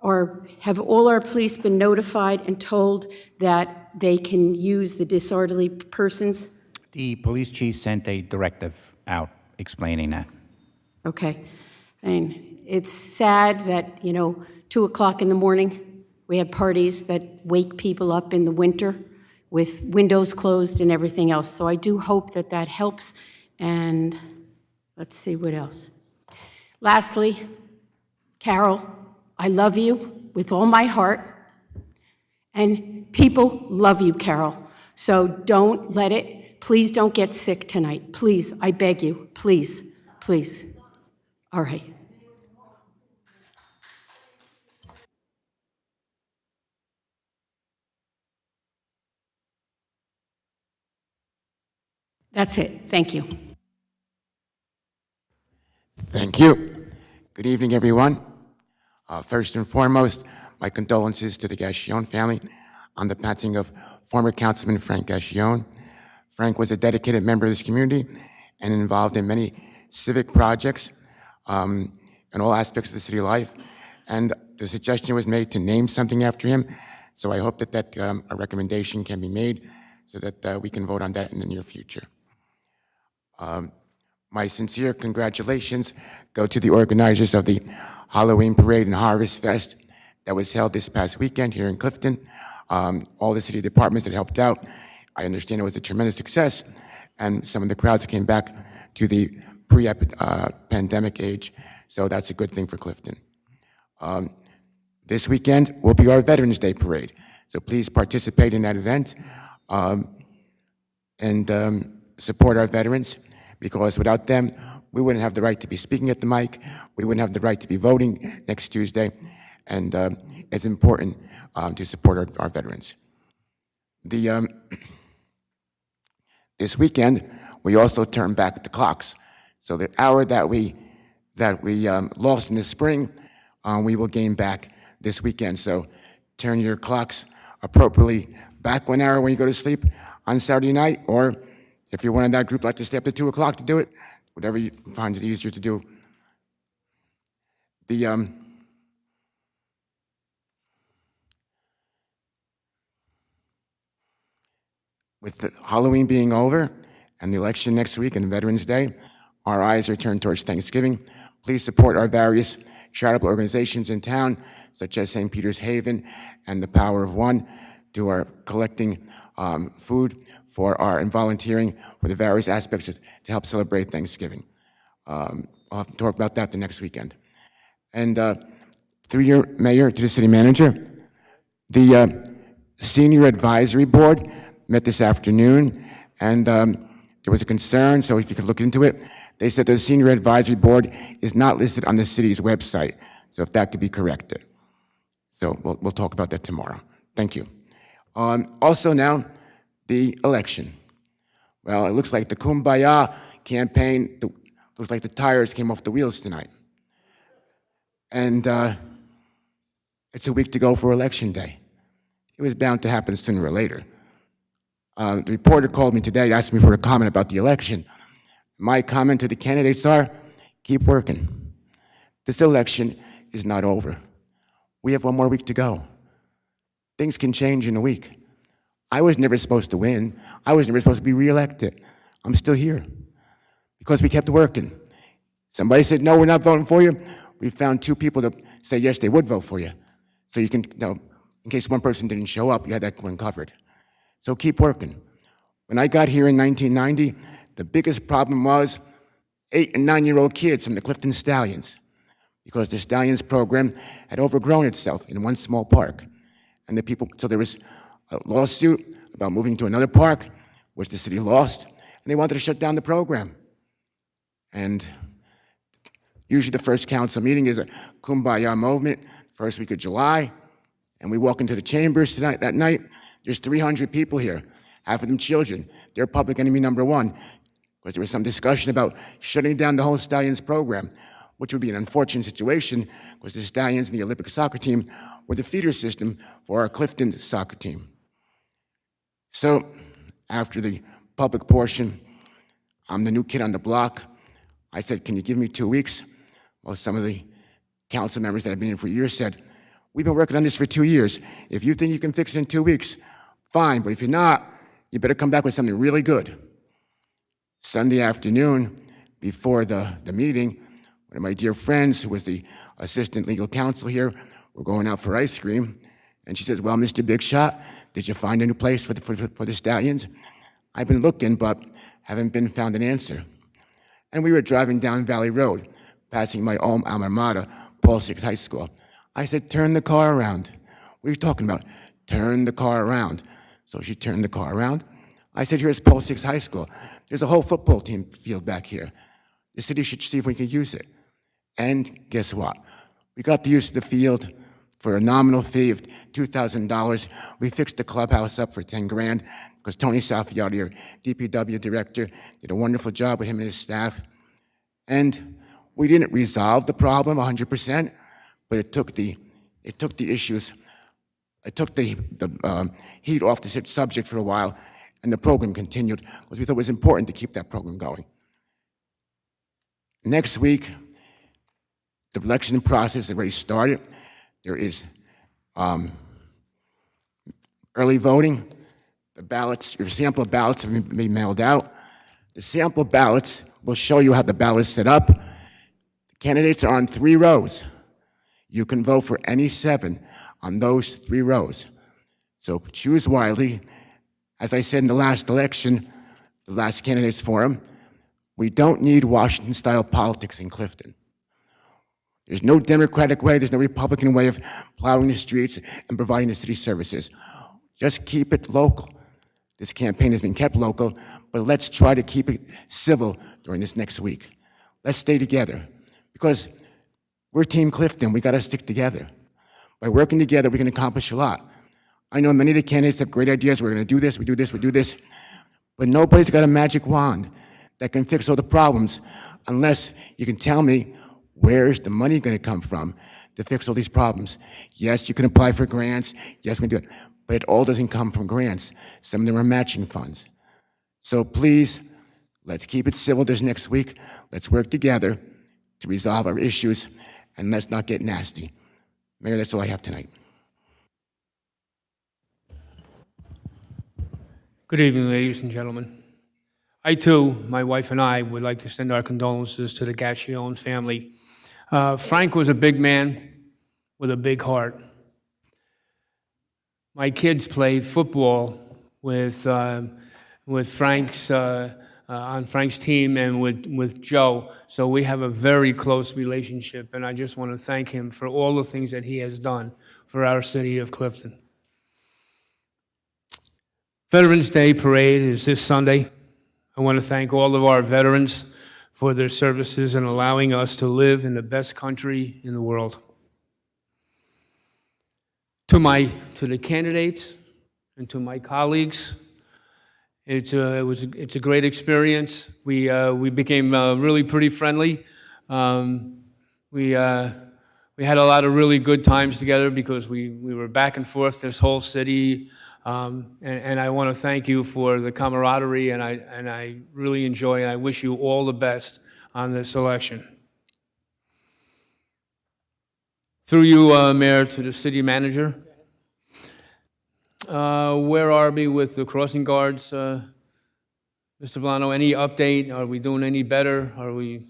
[SPEAKER 2] Or have all our police been notified and told that they can use the disorderly persons?
[SPEAKER 7] The police chief sent a directive out explaining that.
[SPEAKER 2] Okay. And it's sad that, 2 o'clock in the morning, we have parties that wake people up in the winter with windows closed and everything else. So I do hope that that helps. And let's see what else. Lastly, Carol, I love you with all my heart. And people love you, Carol. So don't let it, please don't get sick tonight. Please, I beg you, please, please. All right. That's it. Thank you.
[SPEAKER 8] Thank you. Good evening, everyone. First and foremost, my condolences to the Gassion family on the passing of former Councilman Frank Gassion. Frank was a dedicated member of this community and involved in many civic projects in all aspects of the city life. And the suggestion was made to name something after him. So I hope that a recommendation can be made so that we can vote on that in the near future. My sincere congratulations go to the organizers of the Halloween Parade and Harvest Fest that was held this past weekend here in Clifton. All the city departments that helped out. I understand it was a tremendous success, and some of the crowds came back to the pre-pandemic age, so that's a good thing for Clifton. This weekend will be our Veterans Day Parade, so please participate in that event and support our veterans, because without them, we wouldn't have the right to be speaking at the mic, we wouldn't have the right to be voting next Tuesday, and it's important to support our veterans. This weekend, we also turn back the clocks. So the hour that we lost in the spring, we will gain back this weekend. So turn your clocks appropriately back 1 hour when you go to sleep on Saturday night, or if you're one of that group like to stay up to 2 o'clock to do it, whatever you find it easier to do. With the Halloween being over and the election next week and Veterans Day, our eyes are turned towards Thanksgiving. Please support our various charitable organizations in town, such as St. Peter's Haven and the Power of One, who are collecting food and volunteering for the various aspects to help celebrate Thanksgiving. I'll have to talk about that the next weekend. And through your mayor to the city manager, the Senior Advisory Board met this afternoon, and there was a concern, so if you could look into it. They said the Senior Advisory Board is not listed on the city's website, so if that could be corrected. So we'll talk about that tomorrow. Thank you. Also now, the election. Well, it looks like the Kumbaya campaign, looks like the tires came off the wheels tonight. And it's a week to go for Election Day. It was bound to happen sooner or later. The reporter called me today to ask me for a comment about the election. My comment to the candidates are, keep working. This election is not over. We have 1 more week to go. Things can change in a week. I was never supposed to win. I was never supposed to be reelected. I'm still here because we kept working. Somebody said, no, we're not voting for you. We found 2 people to say, yes, they would vote for you. So you can, in case one person didn't show up, you had that one covered. So keep working. When I got here in 1990, the biggest problem was 8- and 9-year-old kids from the Clifton Stallions. because the Stallions program had overgrown itself in one small park. And so there was a lawsuit about moving to another park, which the city lost, and they wanted to shut down the program. And usually the first council meeting is a kumbaya moment, first week of July, and we walk into the chambers that night. There's 300 people here, half of them children. They're public enemy number one, because there was some discussion about shutting down the whole Stallions program, which would be an unfortunate situation, because the Stallions and the Olympic soccer team were the feeder system for our Clifton soccer team. So after the public portion, I'm the new kid on the block. I said, can you give me 2 weeks? Well, some of the council members that have been here for years said, we've been working on this for 2 years. If you think you can fix it in 2 weeks, fine, but if you're not, you better come back with something really good. Sunday afternoon, before the meeting, one of my dear friends, who was the assistant legal counsel here, we're going out for ice cream, and she says, well, Mr. Big Shot, did you find a new place for the Stallions? I've been looking, but haven't been found an answer. And we were driving down Valley Road, passing my alma mater, Paul Six High School. I said, turn the car around. What are you talking about? Turn the car around. So she turned the car around. I said, here's Paul Six High School. There's a whole football team field back here. The city should see if we can use it. And guess what? We got the use of the field for a nominal fee of $2,000. We fixed the clubhouse up for 10 grand because Tony Salfiati, our DPW director, did a wonderful job with him and his staff. And we didn't resolve the problem 100%, but it took the issues, it took the heat off the subject for a while, and the program continued because we thought it was important to keep that program going. Next week, the election process has already started. There is early voting. The ballots, your sample ballots have been mailed out. The sample ballots will show you how the ballot is set up. The candidates are on 3 rows. You can vote for any 7 on those 3 rows. So choose wisely. As I said in the last election, the last candidates forum, we don't need Washington-style politics in Clifton. There's no Democratic way, there's no Republican way of plowing the streets and providing the city services. Just keep it local. This campaign has been kept local, but let's try to keep it civil during this next week. Let's stay together, because we're Team Clifton, we gotta stick together. By working together, we can accomplish a lot. I know many of the candidates have great ideas, we're gonna do this, we do this, we do this, but nobody's got a magic wand that can fix all the problems unless you can tell me where's the money gonna come from to fix all these problems. Yes, you can apply for grants, yes, we can do it, but it all doesn't come from grants. Some of them are matching funds. So please, let's keep it civil this next week. Let's work together to resolve our issues, and let's not get nasty. Mayor, that's all I have tonight.
[SPEAKER 10] Good evening, ladies and gentlemen. I, too, my wife and I, would like to send our condolences to the Gaccione family. Frank was a big man with a big heart. My kids played football with Frank's on Frank's team and with Joe, so we have a very close relationship, and I just want to thank him for all the things that he has done for our city of Clifton. Veterans Day Parade is this Sunday. I want to thank all of our veterans for their services and allowing us to live in the best country in the world. To the candidates and to my colleagues, it's a great experience. We became really pretty friendly. We had a lot of really good times together because we were back and forth this whole city. And I want to thank you for the camaraderie, and I really enjoy, and I wish you all the best on this election. Through you, Mayor, to the city manager. Where are we with the crossing guards, Mr. Vellano? Any update? Are we doing any better? Are we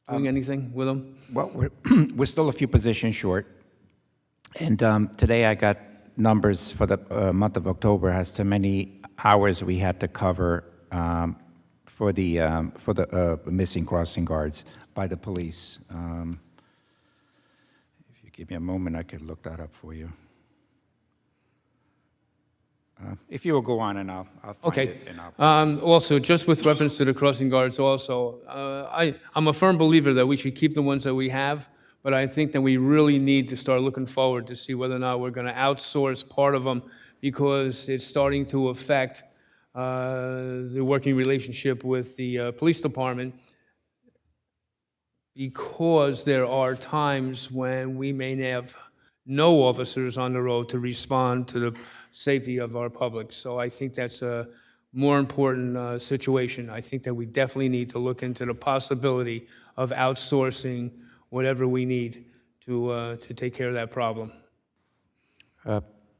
[SPEAKER 10] doing anything with them?
[SPEAKER 7] Well, we're still a few positions short. And today I got numbers for the month of October as to many hours we had to cover for the missing crossing guards by the police. give me a moment, I could look that up for you. If you will go on, and I'll find
[SPEAKER 10] Okay.
[SPEAKER 7] it. And I'll
[SPEAKER 10] Also, just with reference to the crossing guards also, I'm a firm believer that we should keep the ones that we have, but I think that we really need to start looking forward to see whether or not we're going to outsource part of them, because it's starting to affect the working relationship with the police department, because there are times when we may have no officers on the road to respond to the safety of our public. So I think that's a more important situation. I think that we definitely need to look into the possibility of outsourcing whatever we need to take care of that problem.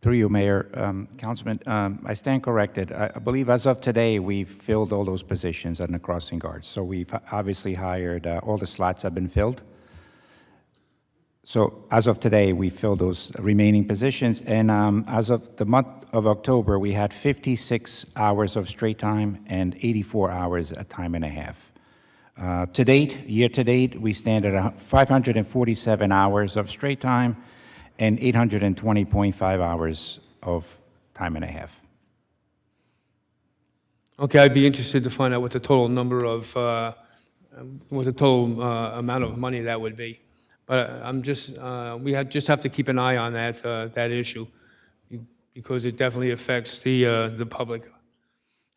[SPEAKER 7] Through you, Mayor, Councilman, I stand corrected. I believe as of today, we've filled all those positions on the crossing guards. So we've obviously hired, all the slots have been filled. So as of today, we filled those remaining positions. And as of the month of October, we had 56 hours of straight time and 84 hours at time and a half. To date, year to date, we stand at 547 hours of straight time and 820.5 hours of time and a half.
[SPEAKER 10] Okay, I'd be interested to find out what the total number of, what the total amount of money that would be. But I'm just, just have to keep an eye on that issue, because it definitely affects the public.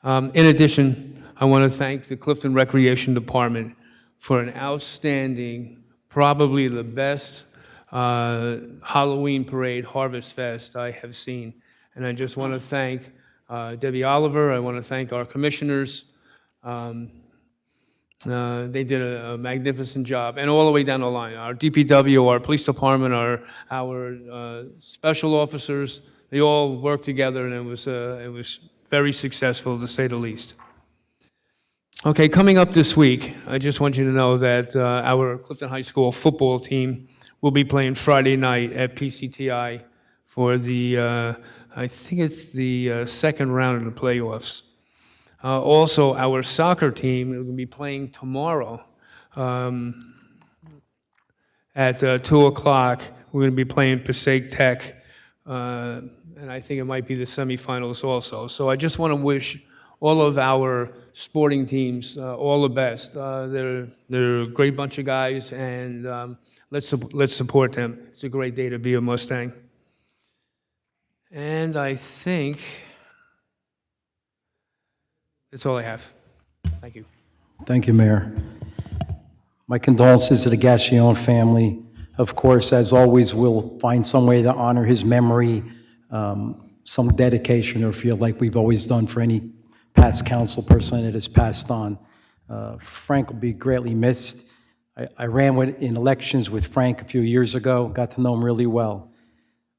[SPEAKER 10] In addition, I want to thank the Clifton Recreation Department for an outstanding, probably the best Halloween parade, Harvest Fest I have seen. And I just want to thank Debbie Oliver. I want to thank our commissioners. They did a magnificent job, and all the way down the line. Our DPW, our police department, our special officers, they all worked together, and it was very successful, to say the least. Okay, coming up this week, I just want you to know that our Clifton High School football team will be playing Friday night at PCTI for the, I think it's the second round of the playoffs. Also, our soccer team will be playing tomorrow at 2 o'clock. We're going to be playing Passaic Tech, and I think it might be the semifinals also. So I just want to wish all of our sporting teams all the best. They're a great bunch of guys, and let's support them. It's a great day to be a Mustang. And I think that's all I have. Thank you.
[SPEAKER 3] Thank you, Mayor. My condolences to the Gassion family. Of course, as always, we'll find some way to honor his memory, some dedication, or feel like we've always done for any past council person that has passed on. Frank will be greatly missed. I ran in elections with Frank a few years ago, got to know him really well.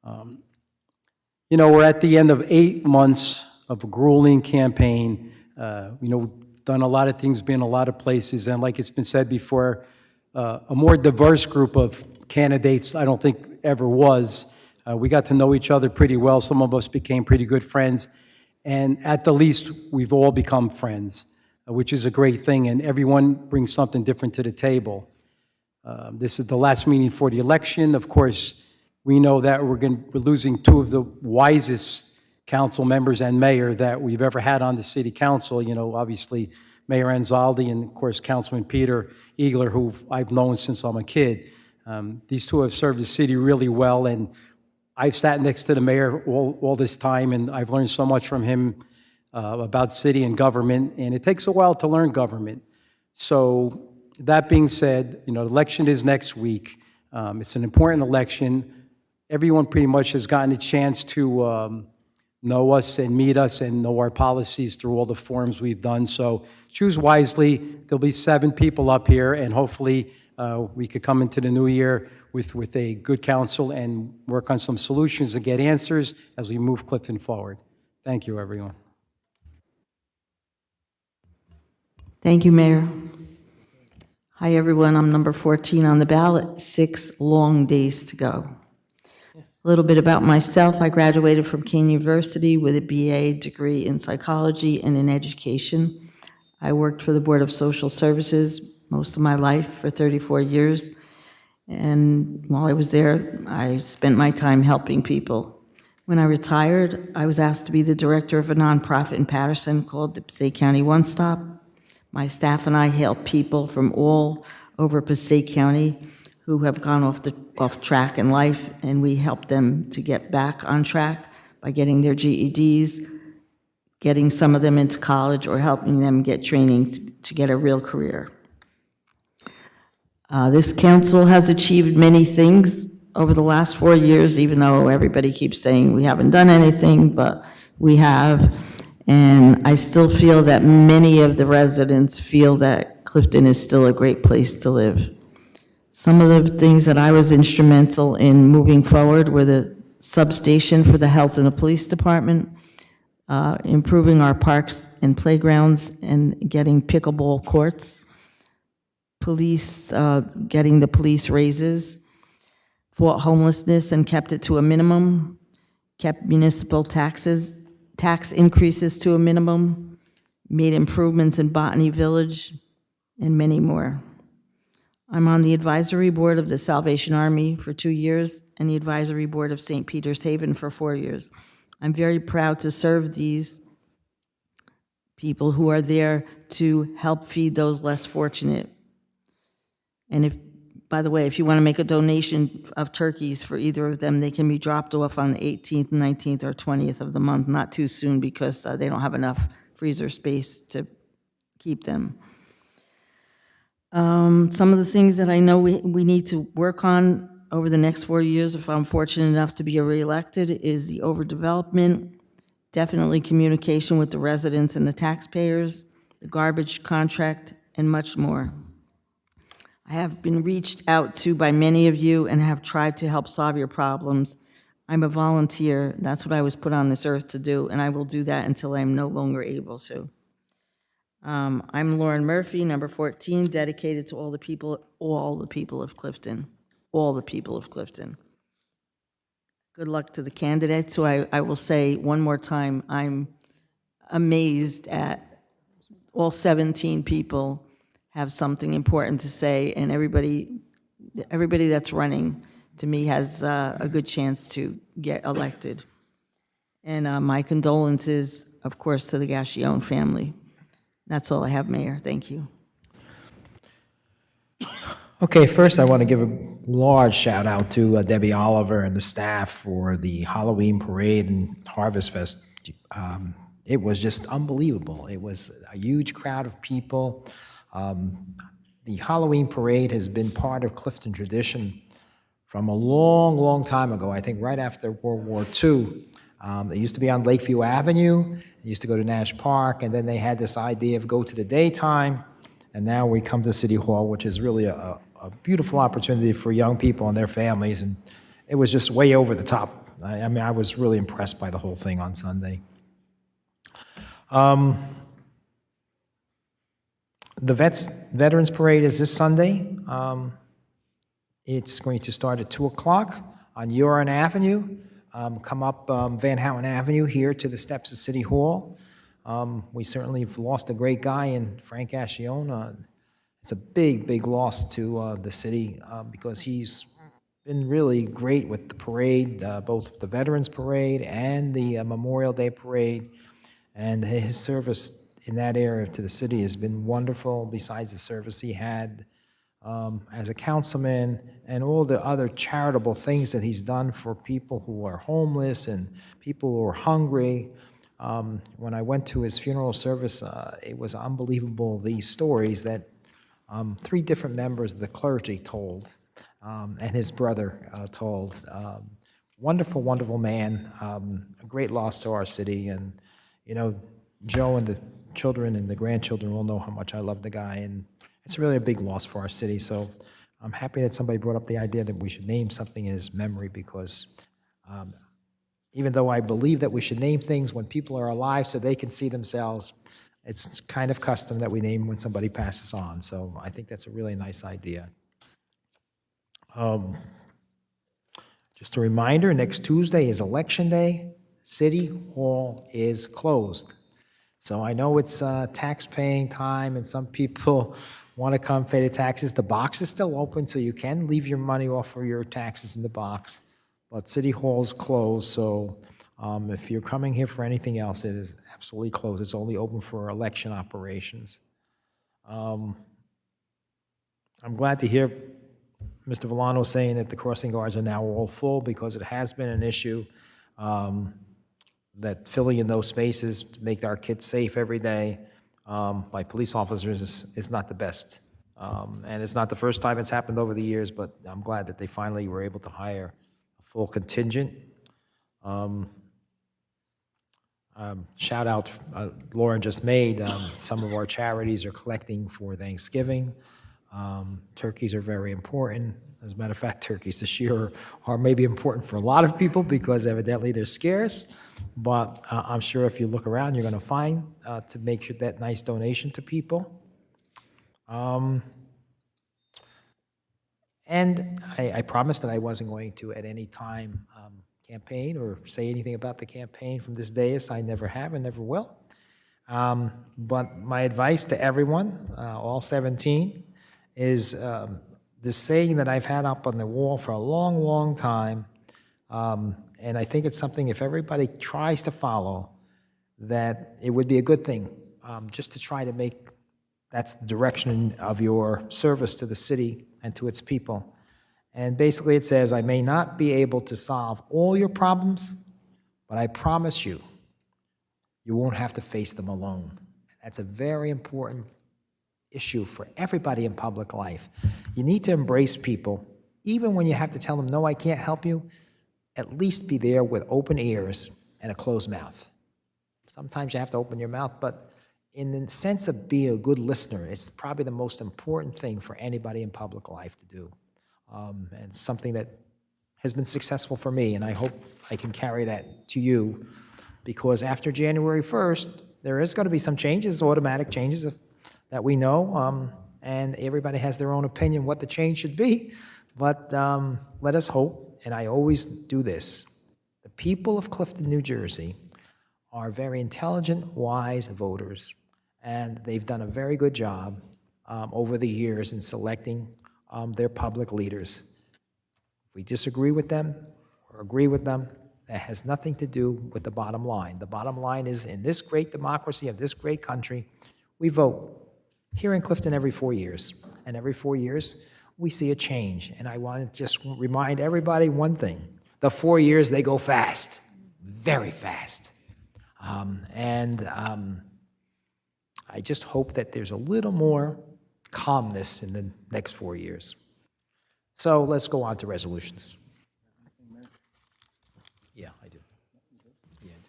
[SPEAKER 3] You know, we're at the end of 8 months of a grueling campaign. Done a lot of things, been a lot of places, and like it's been said before, a more diverse group of candidates I don't think ever was. We got to know each other pretty well. Some of us became pretty good friends, and at the least, we've all become friends, which is a great thing, and everyone brings something different to the table. This is the last meeting for the election. Of course, we know that we're losing two of the wisest council members and mayor that we've ever had on the city council. You know, obviously Mayor Anzaldi and of course Councilman Peter Eagler, who I've known since I'm a kid. These two have served the city really well, and I've sat next to the mayor all this time, and I've learned so much from him about city and government, and it takes a while to learn government. So that being said, the election is next week. It's an important election. Everyone pretty much has gotten a chance to know us and meet us and know our policies through all the forums we've done. So choose wisely. There'll be 7 people up here, and hopefully we could come into the new year with a good council and work on some solutions and get answers as we move Clifton forward. Thank you, everyone.
[SPEAKER 4] Thank you, Mayor. Hi, everyone. I'm number 14 on the ballot. 6 long days to go. A little bit about myself. I graduated from Kean University with a BA degree in psychology and in education. I worked for the Board of Social Services most of my life for 34 years. And while I was there, I spent my time helping people. When I retired, I was asked to be the director of a nonprofit in Patterson called the Passaic County One Stop. My staff and I help people from all over Passaic County who have gone off track in life, and we help them to get back on track by getting their GEDs, getting some of them into college, or helping them get training to get a real career. This council has achieved many things over the last 4 years, even though everybody keeps saying we haven't done anything, but we have. And I still feel that many of the residents feel that Clifton is still a great place to live. Some of the things that I was instrumental in moving forward were the substation for the health and the police department, improving our parks and playgrounds, and getting pickleball courts, police, getting the police raises, fought homelessness and kept it to a minimum, kept municipal tax increases to a minimum, made improvements in Botany Village, and many more. I'm on the advisory board of the Salvation Army for 2 years and the advisory board of St. Peter's Haven for 4 years. I'm very proud to serve these people who are there to help feed those less fortunate. And by the way, if you want to make a donation of turkeys for either of them, they can be dropped off on the 18th, 19th, or 20th of the month, not too soon, because they don't have enough freezer space to keep them. Some of the things that I know we need to work on over the next 4 years, if I'm fortunate enough to be reelected, is the overdevelopment, definitely communication with the residents and the taxpayers, the garbage contract, and much more. I have been reached out to by many of you and have tried to help solve your problems. I'm a volunteer. That's what I was put on this earth to do, and I will do that until I'm no longer able to. I'm Lauren Murphy, number 14, dedicated to all the people of Clifton, all the people of Clifton. Good luck to the candidates. So I will say one more time, I'm amazed at all 17 people have something important to say, and everybody that's running, to me, has a good chance to get elected. And my condolences, of course, to the Gascione family. That's all I have, Mayor. Thank you.
[SPEAKER 1] Okay, first I want to give a large shout out to Debbie Oliver and the staff for the Halloween parade and Harvest Fest. It was just unbelievable. It was a huge crowd of people. The Halloween parade has been part of Clifton tradition from a long, long time ago, I think right after World War II. It used to be on Lakeview Avenue. It used to go to Nash Park, and then they had this idea of go to the daytime, and now we come to City Hall, which is really a beautiful opportunity for young people and their families, and it was just way over the top. I mean, I was really impressed by the whole thing on Sunday. The Veterans Parade is this Sunday. It's going to start at 2 o'clock on Huron Avenue. Come up Van Houten Avenue here to the steps of City Hall. We certainly have lost a great guy in Frank Gascione. It's a big, big loss to the city because he's been really great with the parade, both the Veterans Parade and the Memorial Day Parade. And his service in that area to the city has been wonderful, besides the service he had as a councilman and all the other charitable things that he's done for people who are homeless and people who are hungry. When I went to his funeral service, it was unbelievable, these stories that 3 different members of the clergy told, and his brother told. Wonderful, wonderful man, a great loss to our city. And, you know, Joe and the children and the grandchildren all know how much I love the guy, and it's really a big loss for our city. So I'm happy that somebody brought up the idea that we should name something in his memory, because even though I believe that we should name things when people are alive so they can see themselves, it's kind of custom that we name when somebody passes on. So I think that's a really nice idea. Just a reminder, next Tuesday is Election Day. City Hall is closed. So I know it's tax-paying time, and some people want to come pay the taxes, the box is still open, so you can leave your money off for your taxes in the box. But City Hall's closed, so if you're coming here for anything else, it is absolutely closed. It's only open for election operations. I'm glad to hear Mr. Villano saying that the crossing guards are now all full, because it has been an issue that filling in those spaces to make our kids safe every day by police officers is not the best. And it's not the first time it's happened over the years, but I'm glad that they finally were able to hire a full contingent. Shout out Lauren just made, some of our charities are collecting for Thanksgiving. Turkeys are very important. As a matter of fact, turkeys this year are maybe important for a lot of people because evidently they're scarce. But I'm sure if you look around, you're going to find to make sure that nice donation to people. And I promised that I wasn't going to at any time campaign or say anything about the campaign from this dais. I never have and never will. But my advice to everyone, all 17, is this saying that I've had up on the wall for a long, long time, and I think it's something, if everybody tries to follow, that it would be a good thing, just to try to make, that's the direction of your service to the city and to its people. And basically it says, I may not be able to solve all your problems, but I promise you, you won't have to face them alone. That's a very important issue for everybody in public life. You need to embrace people, even when you have to tell them, no, I can't help you, at least be there with open ears and a closed mouth. Sometimes you have to open your mouth, but in the sense of being a good listener, it's probably the most important thing for anybody in public life to do. And something that has been successful for me, and I hope I can carry that to you, because after January 1st, there is going to be some changes, automatic changes that we know, and everybody has their own opinion what the change should be, but let us hope, and I always do this, the people of Clifton, New Jersey are very intelligent, wise voters, and they've done a very good job over the years in selecting their public leaders. If we disagree with them or agree with them, that has nothing to do with the bottom line. The bottom line is, in this great democracy of this great country, we vote here in Clifton every 4 years. And every 4 years, we see a change. And I want to just remind everybody one thing. The 4 years, they go fast, very fast. I just hope that there's a little more calmness in the next 4 years. So let's go on to resolutions. Yeah, I do.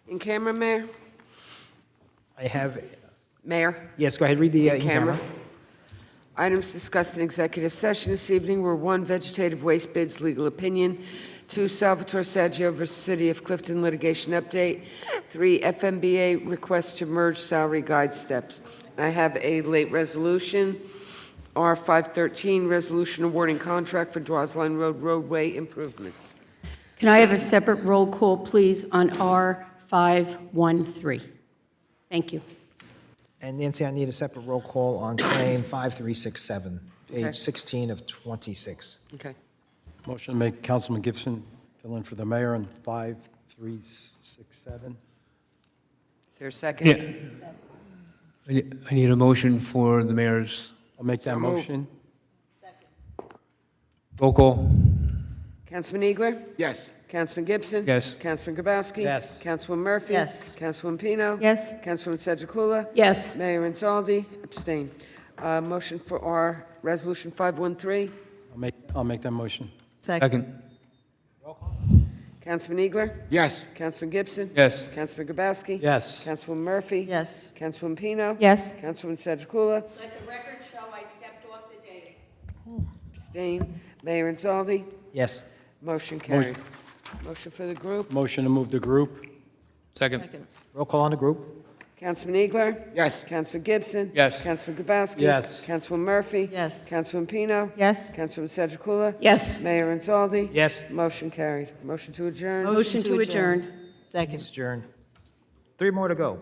[SPEAKER 11] In camera, Mayor?
[SPEAKER 1] I have,
[SPEAKER 11] Mayor?
[SPEAKER 1] yes, go ahead, read the
[SPEAKER 11] In
[SPEAKER 1] in-camera.
[SPEAKER 11] Items discussed in executive session this evening were 1, vegetative waste bids, legal opinion; 2, Salvatore Saggio versus City of Clifton litigation update; 3, FMBA request to merge salary guide steps. I have a late resolution, R513, resolution awarding contract for Dwasline Road roadway improvements.
[SPEAKER 2] Can I have a separate roll call, please, on R513? Thank you.
[SPEAKER 1] And Nancy, I need a separate roll call on claim 5367,
[SPEAKER 11] Okay.
[SPEAKER 1] page 16 of 26.
[SPEAKER 11] Okay.
[SPEAKER 3] Motion to make Councilman Gibson fill in for the mayor on 5367.
[SPEAKER 11] Is there a second?
[SPEAKER 10] Yeah. I need a motion for the mayor's
[SPEAKER 3] I'll make that
[SPEAKER 11] So moved.
[SPEAKER 3] motion.
[SPEAKER 10] roll call.
[SPEAKER 11] Councilman Eagler?
[SPEAKER 8] Yes.
[SPEAKER 11] Councilman Gibson?
[SPEAKER 10] Yes.
[SPEAKER 11] Councilman Grabowski?
[SPEAKER 3] Yes.
[SPEAKER 11] Councilwoman Murphy?
[SPEAKER 4] Yes.
[SPEAKER 11] Councilwoman Pino?
[SPEAKER 4] Yes.
[SPEAKER 11] Councilwoman Sedgwick-Lula?
[SPEAKER 2] Yes.
[SPEAKER 11] Mayor Rinaldi? Abstain. Motion for our resolution 513?
[SPEAKER 3] I'll make that motion.
[SPEAKER 10] Second.
[SPEAKER 11] Councilman Eagler?
[SPEAKER 8] Yes.
[SPEAKER 11] Councilman Gibson?
[SPEAKER 10] Yes.
[SPEAKER 11] Councilman Grabowski?
[SPEAKER 3] Yes.
[SPEAKER 11] Councilwoman Murphy?
[SPEAKER 4] Yes.
[SPEAKER 11] Councilwoman Pino?
[SPEAKER 17] Yes.
[SPEAKER 11] Councilwoman Sedgwick-Lula?
[SPEAKER 2] Let the record show I stepped off the dais.
[SPEAKER 11] Abstain. Mayor Rinaldi?
[SPEAKER 1] Yes.
[SPEAKER 11] Motion carried. Motion for the group?
[SPEAKER 3] Motion to move the group.
[SPEAKER 10] Second.
[SPEAKER 1] Roll call on the group.
[SPEAKER 11] Councilman Eagler?
[SPEAKER 8] Yes.
[SPEAKER 11] Councilman Gibson?
[SPEAKER 10] Yes.
[SPEAKER 11] Councilman Grabowski?
[SPEAKER 3] Yes.
[SPEAKER 11] Councilwoman Murphy?
[SPEAKER 4] Yes.
[SPEAKER 11] Councilwoman Pino?
[SPEAKER 17] Yes.
[SPEAKER 11] Councilwoman Sedgwick-Lula?
[SPEAKER 2] Yes.
[SPEAKER 11] Mayor Rinaldi?
[SPEAKER 1] Yes.
[SPEAKER 11] Motion carried. Motion to adjourn?
[SPEAKER 2] Motion to adjourn.
[SPEAKER 4] Second.
[SPEAKER 1] Adjourn. 3 more to go.